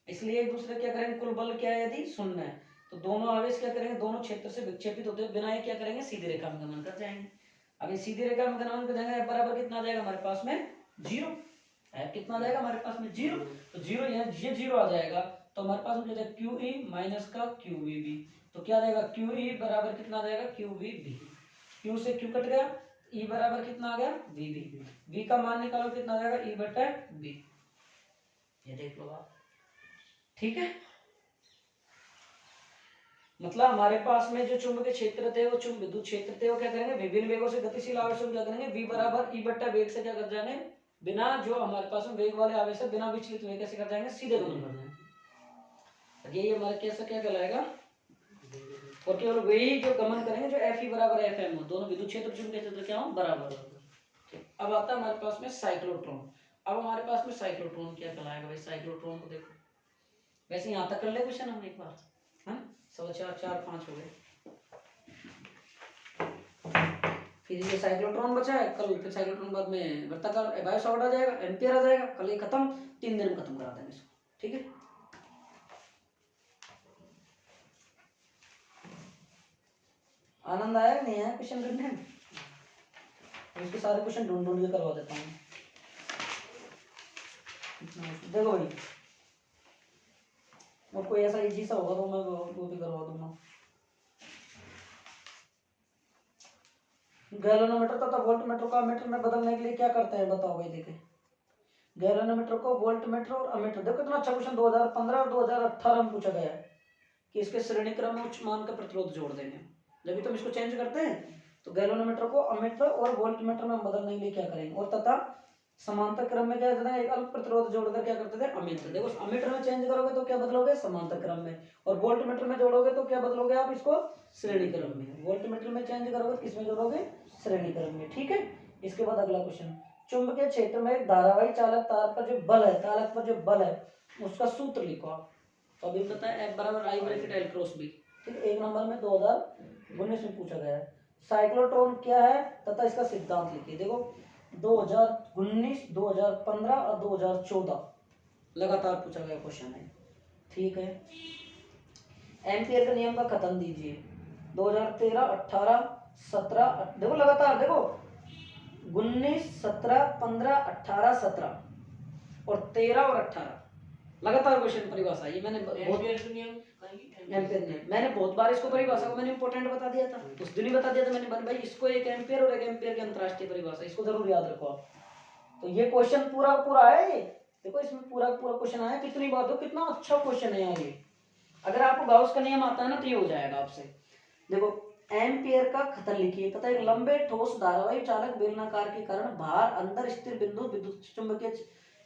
इसलिए एक दूसरे क्या करेंगे, कुल बल क्या है यदि शून्य है तो दोनों आवेश क्या करेंगे, दोनों क्षेत्र से विक्षेपित होते हुए बिना ये क्या करेंगे, सीधी रेखा में गमन कर जाएंगे। अब ये सीधी रेखा में गमन कर जाएंगे, बराबर कितना आ जाएगा हमारे पास में, 0। कितना आ जाएगा हमारे पास में, 0। तो 0 ये 0 आ जाएगा, तो हमारे पास में क्यू ई माइनस का क्यू वी बी, तो क्या आ जाएगा, क्यू ई बराबर कितना आ जाएगा, क्यू वी बी। क्यू से क्यू कट गया, ई बराबर कितना आ गया, वी बी। वी का मान निकालो कितना आ जाएगा, ई बटा बी। ये देख लो आप, ठीक है। मतलब हमारे पास में जो चुंबकीय क्षेत्र थे, वो विद्युत क्षेत्र थे, वो क्या करेंगे, विभिन्न वेगों से गतिशील आवेशों क्या करेंगे, v बराबर ई बट्टा वेग से क्या कर जाएंगे, बिना जो हमारे पास में वेग वाले आवेश है बिना विचलित हुए कैसे कर जाएंगे, सीधे गमन कर जाएंगे। ये हमारे कैसा क्या कहलाएगा, और केवल वही जो गमन करेंगे जो एफ ई बराबर एफ एम हो, दोनों विद्युत क्षेत्र चुंबकीय क्षेत्र क्या हो, बराबर हो। अब आता है हमारे पास में साइक्लोट्रॉन। अब हमारे पास में साइक्लोट्रॉन क्या कहलाएगा भाई, साइक्लोट्रॉन को देखो, वैसे यहाँ तक कर ले क्वेश्चन हम एक बार, हाँ 4.5 हो गए। फिर ये साइक्लोट्रॉन बचा है, कल फिर साइक्लोट्रॉन बाद में वृत्ताकार बायो सावर्ट आ जाएगा, एम्पियर आ जाएगा, कल ये खत्म, 3 दिन में खत्म करा देंगे इसको, ठीक है। आनंद आया नहीं आया क्वेश्चन करने में, इसके सारे क्वेश्चन ढूंढ ढूंढ के करवा देता हूँ। देखो भाई, और कोई ऐसा इजी सा होगा तो मैं वो भी करवा दूंगा। गैल्वेनोमीटर तथा वोल्टमीटर को अमीटर में बदलने के लिए क्या करते हैं, बताओ भाई। देखे, गैल्वेनोमीटर को वोल्टमीटर और अमीटर, देखो कितना अच्छा क्वेश्चन 2015 और 2018 में पूछा गया है कि इसके श्रेणी क्रम में उच्च मान का प्रतिरोध जोड़ देंगे। जब तुम इसको चेंज करते हैं तो गैल्वेनोमीटर को अमीटर और वोल्टमीटर में बदलने के लिए क्या करेंगे, और तथा समांतर क्रम में क्या करते हैं, एक अल्प प्रतिरोध जोड़कर क्या करते थे, अमीटर। देखो अमीटर में चेंज करोगे तो क्या बदलोगे, समांतर क्रम में, और वोल्टमीटर में जोड़ोगे तो क्या बदलोगे आप इसको, श्रेणी क्रम में। वोल्टमीटर में चेंज करोगे तो किसमें जोड़ोगे, श्रेणी क्रम में, ठीक है। इसके बाद अगला क्वेश्चन, चुंबकीय क्षेत्र में एक धारावाही चालक तार पर जो बल है, चालक पर जो बल है उसका सूत्र लिखो आप। तो अभी बताया F बराबर I bracket L cross B, ठीक है। 1 नंबर में 2019 में पूछा गया है। साइक्लोट्रॉन क्या है तथा इसका सिद्धांत लिखिए। देखो 2019, 2015 और 2014 लगातार पूछा गया क्वेश्चन है, ठीक है। एम्पियर के नियम का कथन दीजिए। 2013, 18, 17, देखो लगातार देखो 19, 17, 15, 18, 17 और 13 और 18 लगातार क्वेश्चन परिभाषा। ये मैंने एम्पियर ने मैंने बहुत बार इसको परिभाषा को मैंने इंपॉर्टेंट बता दिया था, उस दिन ही बता दिया था मैंने, भाई इसको एक एम्पियर और एक एम्पियर की अंतरराष्ट्रीय परिभाषा, इसको जरूर याद रखो आप। तो ये क्वेश्चन पूरा पूरा है, देखो इसमें पूरा पूरा क्वेश्चन आया, कितनी बात हो, कितना अच्छा क्वेश्चन है यार ये। अगर आपको गाउस का नियम आता है ना तो ये हो जाएगा आपसे। देखो एम्पियर का कथन लिखिए तथा एक लंबे ठोस धारावाही चालक बेलनाकार के कारण भार अंदर स्थिर बिंदु विद्युत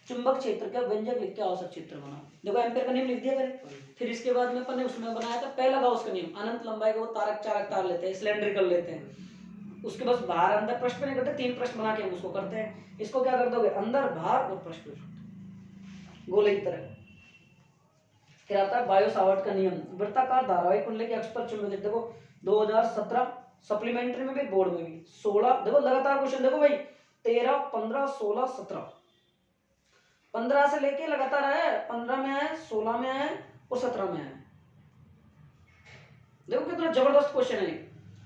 चुंबक क्षेत्र का व्यंजक लिख के आवश्यक क्षेत्र बनाओ। देखो एम्पियर का नियम लिख दिया मैंने। फिर इसके बाद में अपन ने उसमें बनाया था पहला गाउस का नियम, अनंत लंबाई का वो तारक चालक तार लेते हैं, सिलेंड्रिकल लेते हैं, उसके बस बाहर अंदर पृष्ठ पे नहीं करते, 3 पृष्ठ बना के हम उसको करते हैं। इसको क्या कर दोगे, अंदर बाहर और पृष्ठ गोले की तरह। फिर आता है बायो सावर्ट का नियम, वृत्ताकार धारावाही कुंडली के अक्ष पर चुंबकीय। देखो 2017 सप्लीमेंट्री में भी, बोर्ड में भी 16, देखो लगातार क्वेश्चन देखो भाई 13, 15, 16, 17, 15 से लेके लगातार आया, 15 में आया, 16 में आया और 17 में आया। देखो कितना जबरदस्त क्वेश्चन है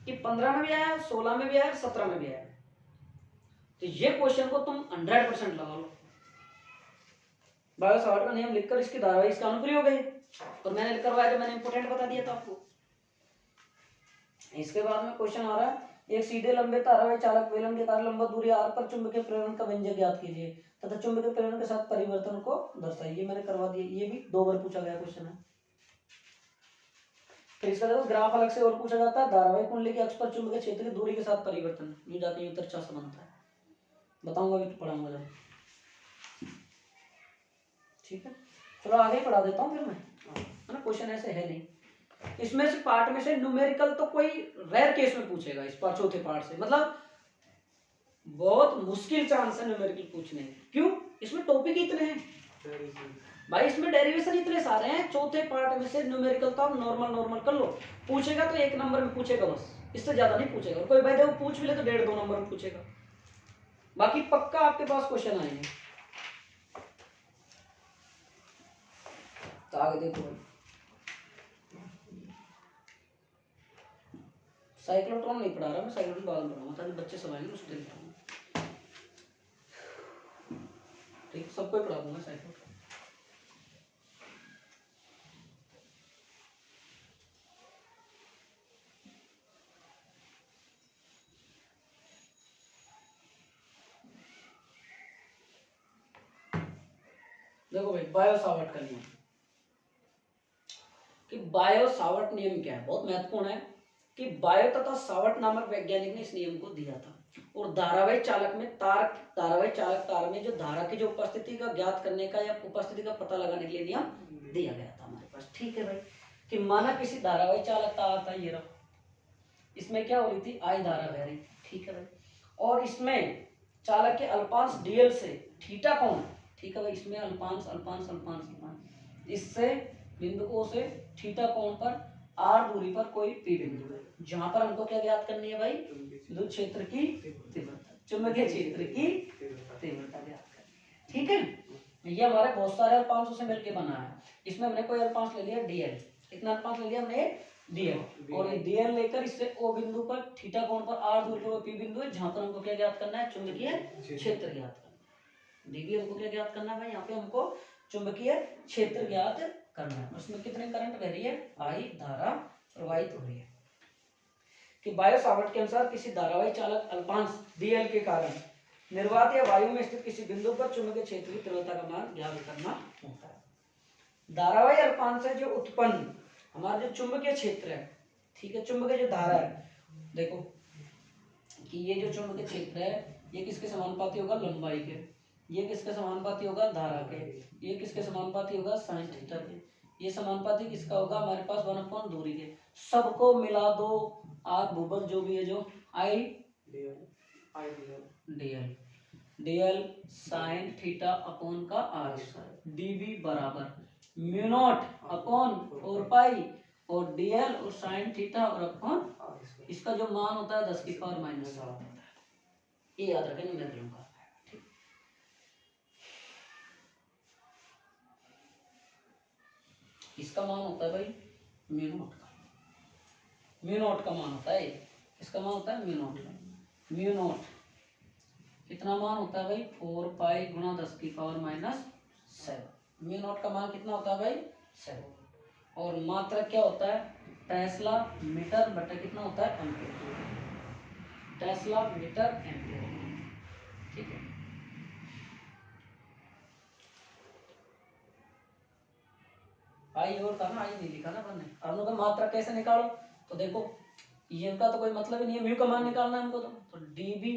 कि 15 में भी आया, 16 में भी आया, 17 में भी आया। तो ये क्वेश्चन को तुम 100% लगा लो। बायो सावर्ट का नियम लिखकर इसकी धारावाही इसका अनुप्रयोग है, और मैंने करवाया जो मैंने इंपोर्टेंट बता दिया था आपको। इसके बाद में क्वेश्चन आ रहा है, एक सीधे लंबे धारावाही चालक बेलन के कारण लंबा दूरी r पर चुंबकीय प्रेरण का व्यंजक ज्ञात कीजिए तथा चुंबकीय प्रेरण के साथ परिवर्तन को दर्शाइए। मैंने करवा दिया, ये भी 2 बार पूछा गया क्वेश्चन है। फिर इसका देखो ग्राफ अलग से और पूछा जाता है, धारावाही कुंडली के अक्ष पर चुंबकीय क्षेत्र की दूरी के साथ परिवर्तन, ये जाके ये तिरछा सा बनता है, बताऊंगा अभी तो पढ़ाऊंगा जब, ठीक है। चलो आगे पढ़ा देता हूँ फिर मैं, है ना। क्वेश्चन ऐसे है नहीं, इसमें से पार्ट में से न्यूमेरिकल तो कोई रेयर केस में पूछेगा, इस पार्ट चौथे पार्ट से, मतलब बहुत मुश्किल चांस है न्यूमेरिकल पूछने। क्यों, इसमें टॉपिक इतने हैं भाई, इसमें डेरिवेशन इतने सारे हैं। चौथे पार्ट में से न्यूमेरिकल तो आप नॉर्मल कर लो, पूछेगा तो 1 नंबर में पूछेगा बस, इससे ज्यादा नहीं पूछेगा। कोई भाई देखो पूछ भी ले तो 1.5-2 नंबर में पूछेगा, बाकी पक्का आपके पास क्वेश्चन आएंगे। तो आगे देखो, साइक्लोट्रॉन नहीं पढ़ा रहा मैं, साइक्लोट्रॉन बाद में पढ़ाऊंगा ताकि बच्चे सब आएंगे उसको पढ़ाऊंगा। ठीक, सबको ही पढ़ा दूंगा साइक्लोट्रॉन। देखो भाई, बायो सावर्ट का नियम, कि बायो सावर्ट नियम क्या है, बहुत महत्वपूर्ण है। कि बायो तथा सावर्ट नामक वैज्ञानिक ने इस नियम को दिया था, और धारावाही चालक में तार में जो धारा की जो उपस्थिति का ज्ञात करने का या उपस्थिति का पता लगाने के लिए नियम दिया गया था हमारे पास। ठीक है भाई, कि माना किसी धारावाही चालक तार था, ये रहा, इसमें क्या हो रही थी, आई धारा बह रही थी। ठीक है भाई, और इसमें चालक के अल्पांश डीएल से थीटा कोण, ठीक है भाई, इसमें अल्पांश अल्पांश अल्पांश अल्पांश, इससे बिंदु O से थीटा कोण पर r दूरी पर कोई p बिंदु है, जहां पर हमको क्या ज्ञात करनी है भाई, विद्युत क्षेत्र की तीव्रता, चुंबकीय क्षेत्र की तीव्रता ज्ञात करनी है। ठीक है, ये हमारे बहुत सारे अल्पांशों से मिलकर बना है। इसमें हमने कोई अल्पांश ले लिया dl, कितना अल्पांश ले लिया हमने, dl, और ये dl लेकर इससे O बिंदु पर थीटा कोण पर r दूरी पर p बिंदु है, जहां पर हमको क्या ज्ञात करना है, चुंबकीय क्षेत्र ज्ञात करना है। db हमको क्या ज्ञात करना है भाई, यहाँ पे हमको चुंबकीय क्षेत्र ज्ञात करना है। उसमें कितने करंट बह रही है, आई धारा प्रवाहित हो रही है। कि बायो सावर्ट के अनुसार किसी धारावाही चालक अल्पांश dl के कारण निर्वात या वायु में स्थित किसी बिंदु पर चुंबकीय क्षेत्र की तीव्रता का मान ज्ञात करना होता है। धारावाही अल्पांश से जो उत्पन्न हमारा जो चुंबकीय क्षेत्र है, ठीक है, चुंबकीय जो धारा है, देखो कि ये जो चुंबकीय क्षेत्र है ये किसके समानुपाती होगा, लंबाई के, ये किसके समानुपाती होगा, धारा के, ये किसके समानुपाती होगा, साइन थीटा के, ये समानुपाती किसका होगा, हमारे पास 1/, दूरी के, सबको मिला दो, आर भूबल जो भी है, जो आई डीएल साइन थीटा अपॉन का आर स्क्वायर, डीबी बराबर म्यू नॉट अपॉन 4 पाई, और डीएल और साइन थीटा और अपॉन इसका जो मान होता है 10 की पावर -7 होता है। ये याद रखें, मैं लूंगा। इसका मान होता है भाई म्यू नॉट का, म्यू नॉट का मान होता है, इसका मान होता है म्यू नॉट का, म्यू नॉट कितना मान होता है भाई, 4 पाई गुणा 10 की पावर -7, म्यू नॉट का मान कितना होता है भाई, 7, और मात्रक क्या होता है, टेस्ला मीटर बटा कितना होता है, एम्पीयर, टेस्ला मीटर एम्पीयर। ठीक है, आई और था ना, आई नहीं लिखा ना हमने, हमने का मात्रा कैसे निकालो, तो देखो ये का तो कोई मतलब ही नहीं है, म्यू का मान निकालना है हमको, तो डीबी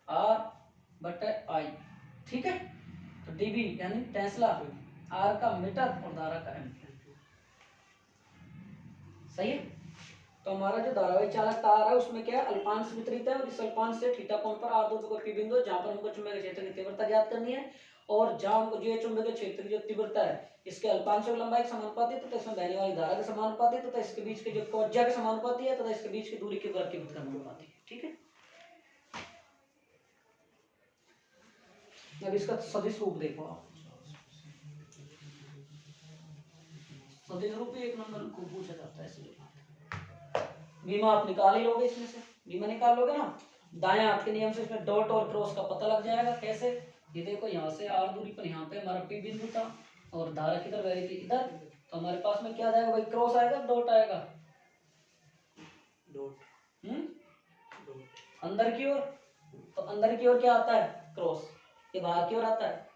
आर बटे आई। ठीक है, तो डीबी यानी टेस्ला, आर का मीटर और धारा का एम्पीयर। सही है, तो हमारा जो धारावाही चालक तार है उसमें क्या है, अल्पांश वितरित है, और इस अल्पांश से थीटा कोण पर r दूरी पर p बिंदु है, जहां पर हमको चुंबकीय क्षेत्र की तीव्रता ज्ञात करनी है, और जहां हमको जो चुंबकीय क्षेत्र की जो तीव्रता है इसके अल्पांश और लंबाई के समानुपाती है, तथा इसमें बहने वाली धारा के समानुपाती है, तथा इसके बीच के जो त्वचा के समानुपाती है, तथा इसके बीच की दूरी के वर्ग के समानुपाती है। ठीक है, अब इसका सदिश रूप देखो आप, सदिश रूप ही एक नंबर को पूछा जाता है, इसलिए बीमा आप निकाल ही लोगे, इसमें से बीमा निकाल लोगे ना, दाएं हाथ के नियम से इसमें डॉट और क्रॉस का पता लग जाएगा। कैसे, ये देखो यहाँ से r दूरी पर यहाँ पे हमारा p बिंदु था, और धारा किधर बह रही थी, इधर, तो हमारे पास में क्या आ जाएगा भाई, क्रॉस आएगा, डॉट आएगा, अंदर की ओर, तो अंदर की ओर क्या आता है, क्रॉस, ये बाहर की ओर आता है।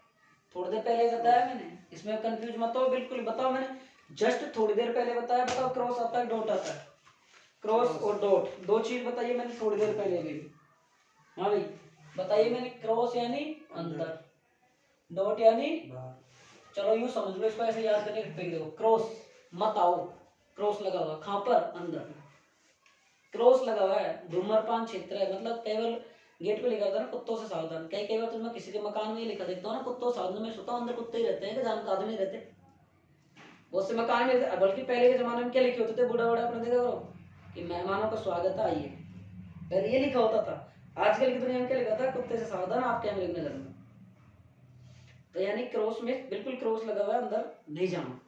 थोड़ी देर पहले बताया मैंने, इसमें कंफ्यूज मत हो, बिल्कुल बताओ, मैंने जस्ट थोड़ी देर पहले बताया, बताओ क्रॉस आता है, डॉट आता है, क्रॉस और डॉट दो चीज बताइए मैंने थोड़ी देर पहले भी। हाँ भाई बताइए, मैंने क्रॉस यानी अंदर, डॉट यानी, चलो यूं समझ लो इसको, ऐसे याद करने के देखो, क्रॉस मत आओ, क्रॉस लगा हुआ कहां पर, अंदर, क्रॉस लगा हुआ है, धूम्रपान क्षेत्र है, मतलब केवल गेट पे लिखा था ना, कुत्तों से सावधान, कई बार तो मैं किसी के मकान में लिखा देखता हूँ ना, कुत्तों से सावधान, में सोता हूँ अंदर कुत्ते ही रहते हैं, जान आदमी रहते, बहुत से मकान में, बल्कि पहले के जमाने में क्या लिखे होते थे, बूढ़ा बूढ़ा अपने देखा करो कि मेहमानों का स्वागत है, आइए, पहले ये लिखा होता था। आजकल की दुनिया में क्या लिखा था, कुत्ते से सावधान, आप क्या लिखने लगना, तो यानी क्रॉस में बिल्कुल क्रॉस लगा हुआ है, अंदर नहीं जाना,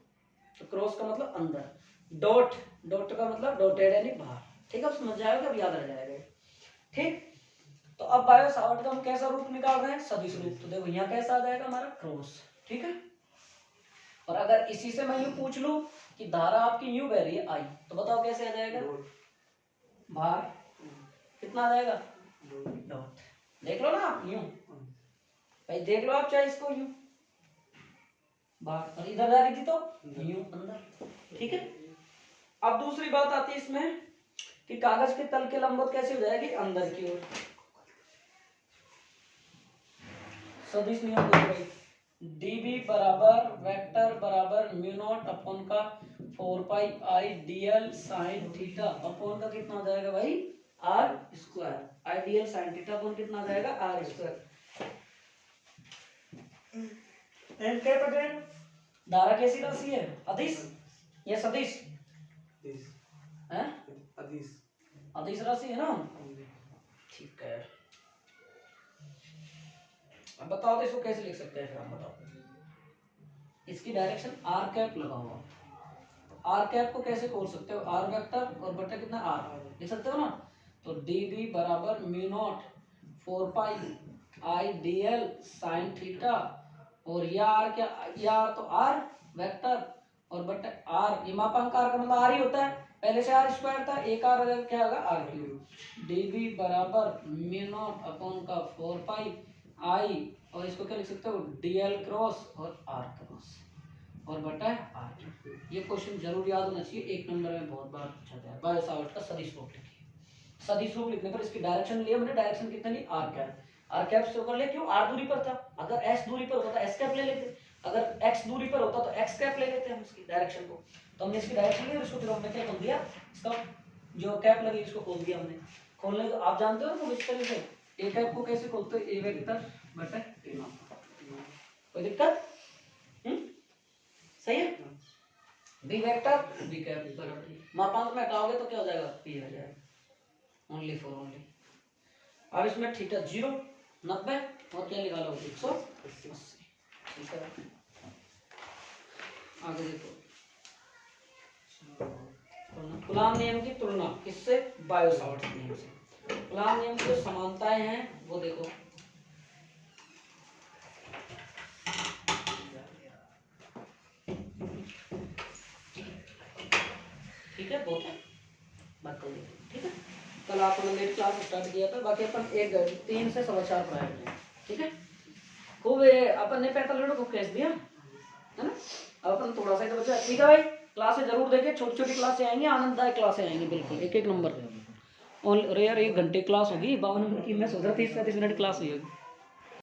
तो क्रॉस का मतलब अंदर, डॉट, डॉट का मतलब डॉटेड यानी बाहर। ठीक है, अब समझ जाएगा, अब याद रह जाएगा। ठीक, तो अब बायो सावर्ट का हम कैसा रूप निकाल रहे हैं, सदिश रूप। तो देखो यहाँ कैसा आ जाएगा हमारा क्रॉस। ठीक है, और अगर इसी से मैं यूं पूछ लूं कि धारा आपकी यूं बह रही है आई, तो बताओ कैसे आ जाएगा, भार कितना आ जाएगा, डॉट। देख लो ना आप यूं, भाई देख लो आप, चाहे इसको यूं बाहर, और इधर जा रही थी तो यूं अंदर। ठीक है, अब दूसरी बात आती है इसमें कि कागज के तल के लंबवत कैसे हो जाएगी, अंदर की ओर। सदिश नियम देखो भाई, dv बराबर वेक्टर बराबर म्यू नॉट अपॉन का 4 पाई आई dl sin थीटा अपॉन का कितना हो जाएगा भाई, r स्क्वायर। आई dl sin थीटा अपॉन कितना आ जाएगा, r स्क्वायर। एंड क्या पता है, धारा कैसी राशि है, अदिश या सदिश है, अदिश राशि है ना। ठीक है, अब बताओ तो इसको कैसे लिख सकते हैं, फिर हम बताओ। इसकी डायरेक्शन आर कैप लगा हुआ, आर कैप को कैसे खोल सकते हो, आर वेक्टर और बटा कितना आर लिख सकते हो ना। तो डी बी बराबर mu naught 4 pi I D L sine theta, और ये आर क्या, ये आर तो आर वेक्टर और बटा आर, ये मापांक आर का मतलब आर ही होता है, पहले से आर स्क्वायर था, एक आर क्या होगा आर क्यूब। डी बी बराबर म्यू नॉट अपॉन का 4 पाई आई, और इसको क्या लिख सकते हो, डीएल क्रॉस और आर क्रॉस और बटा आर। ये क्वेश्चन जरूर याद होना चाहिए, एक नंबर में बहुत बार पूछा गया है। बायो सावर्ट का सदिश रूप लिखिए। सदिश रूप लिखने पर इसकी डायरेक्शन लिया मैंने, डायरेक्शन कितनी ली, आर कैप। आर कैप से होकर ले, क्यों, आर दूरी पर था, अगर एस दूरी पर होता तो एस कैप ले लेते, अगर एक्स दूरी पर होता तो एक्स कैप ले लेते हम इसकी डायरेक्शन को। तो हमने इसकी डायरेक्शन ली और इसको फिर हमने क्या खोल दिया, इसका जो कैप लगी इसको खोल दिया हमने। खोलने तो आप जानते हो ना किस तरह से, ए कैप को कैसे खोलते हो, ए वेक्टर बटा ए मापा। कोई दिक्कत, सही है। बी वेक्टर बी कैप बराबर, मापांक में हटाओगे तो क्या हो जाएगा, पी आ जाएगा, ओनली फॉर ओनली। अब इसमें थीटा 0 90 और क्या निकालो 180। ठीक है, आगे देखो, कूलाम नियम की तुलना किससे, बायो सावर्ट नियम से। कूलाम नियम की जो समानताएं हैं वो देखो, ठीक है, बहुत है बात कर लीजिए। ठीक है, कल आपने लेट क्लास स्टार्ट किया था, बाकी अपन 3 से 4:15 पढ़ाए थे। ठीक है, खूब अपन ने 45 मिनट को खींच दिया है ना, अब अपन थोड़ा सा ही तो बचा। ठीक है भाई, क्लासें जरूर देखें, छोटी छोटी क्लासें आएंगी, आनंददायक क्लासें आएंगी बिल्कुल, एक एक नंबर। और यार 1 घंटे क्लास होगी, 52 मिनट की, मैं सोच रहा 30-35 मिनट क्लास हुई होगी।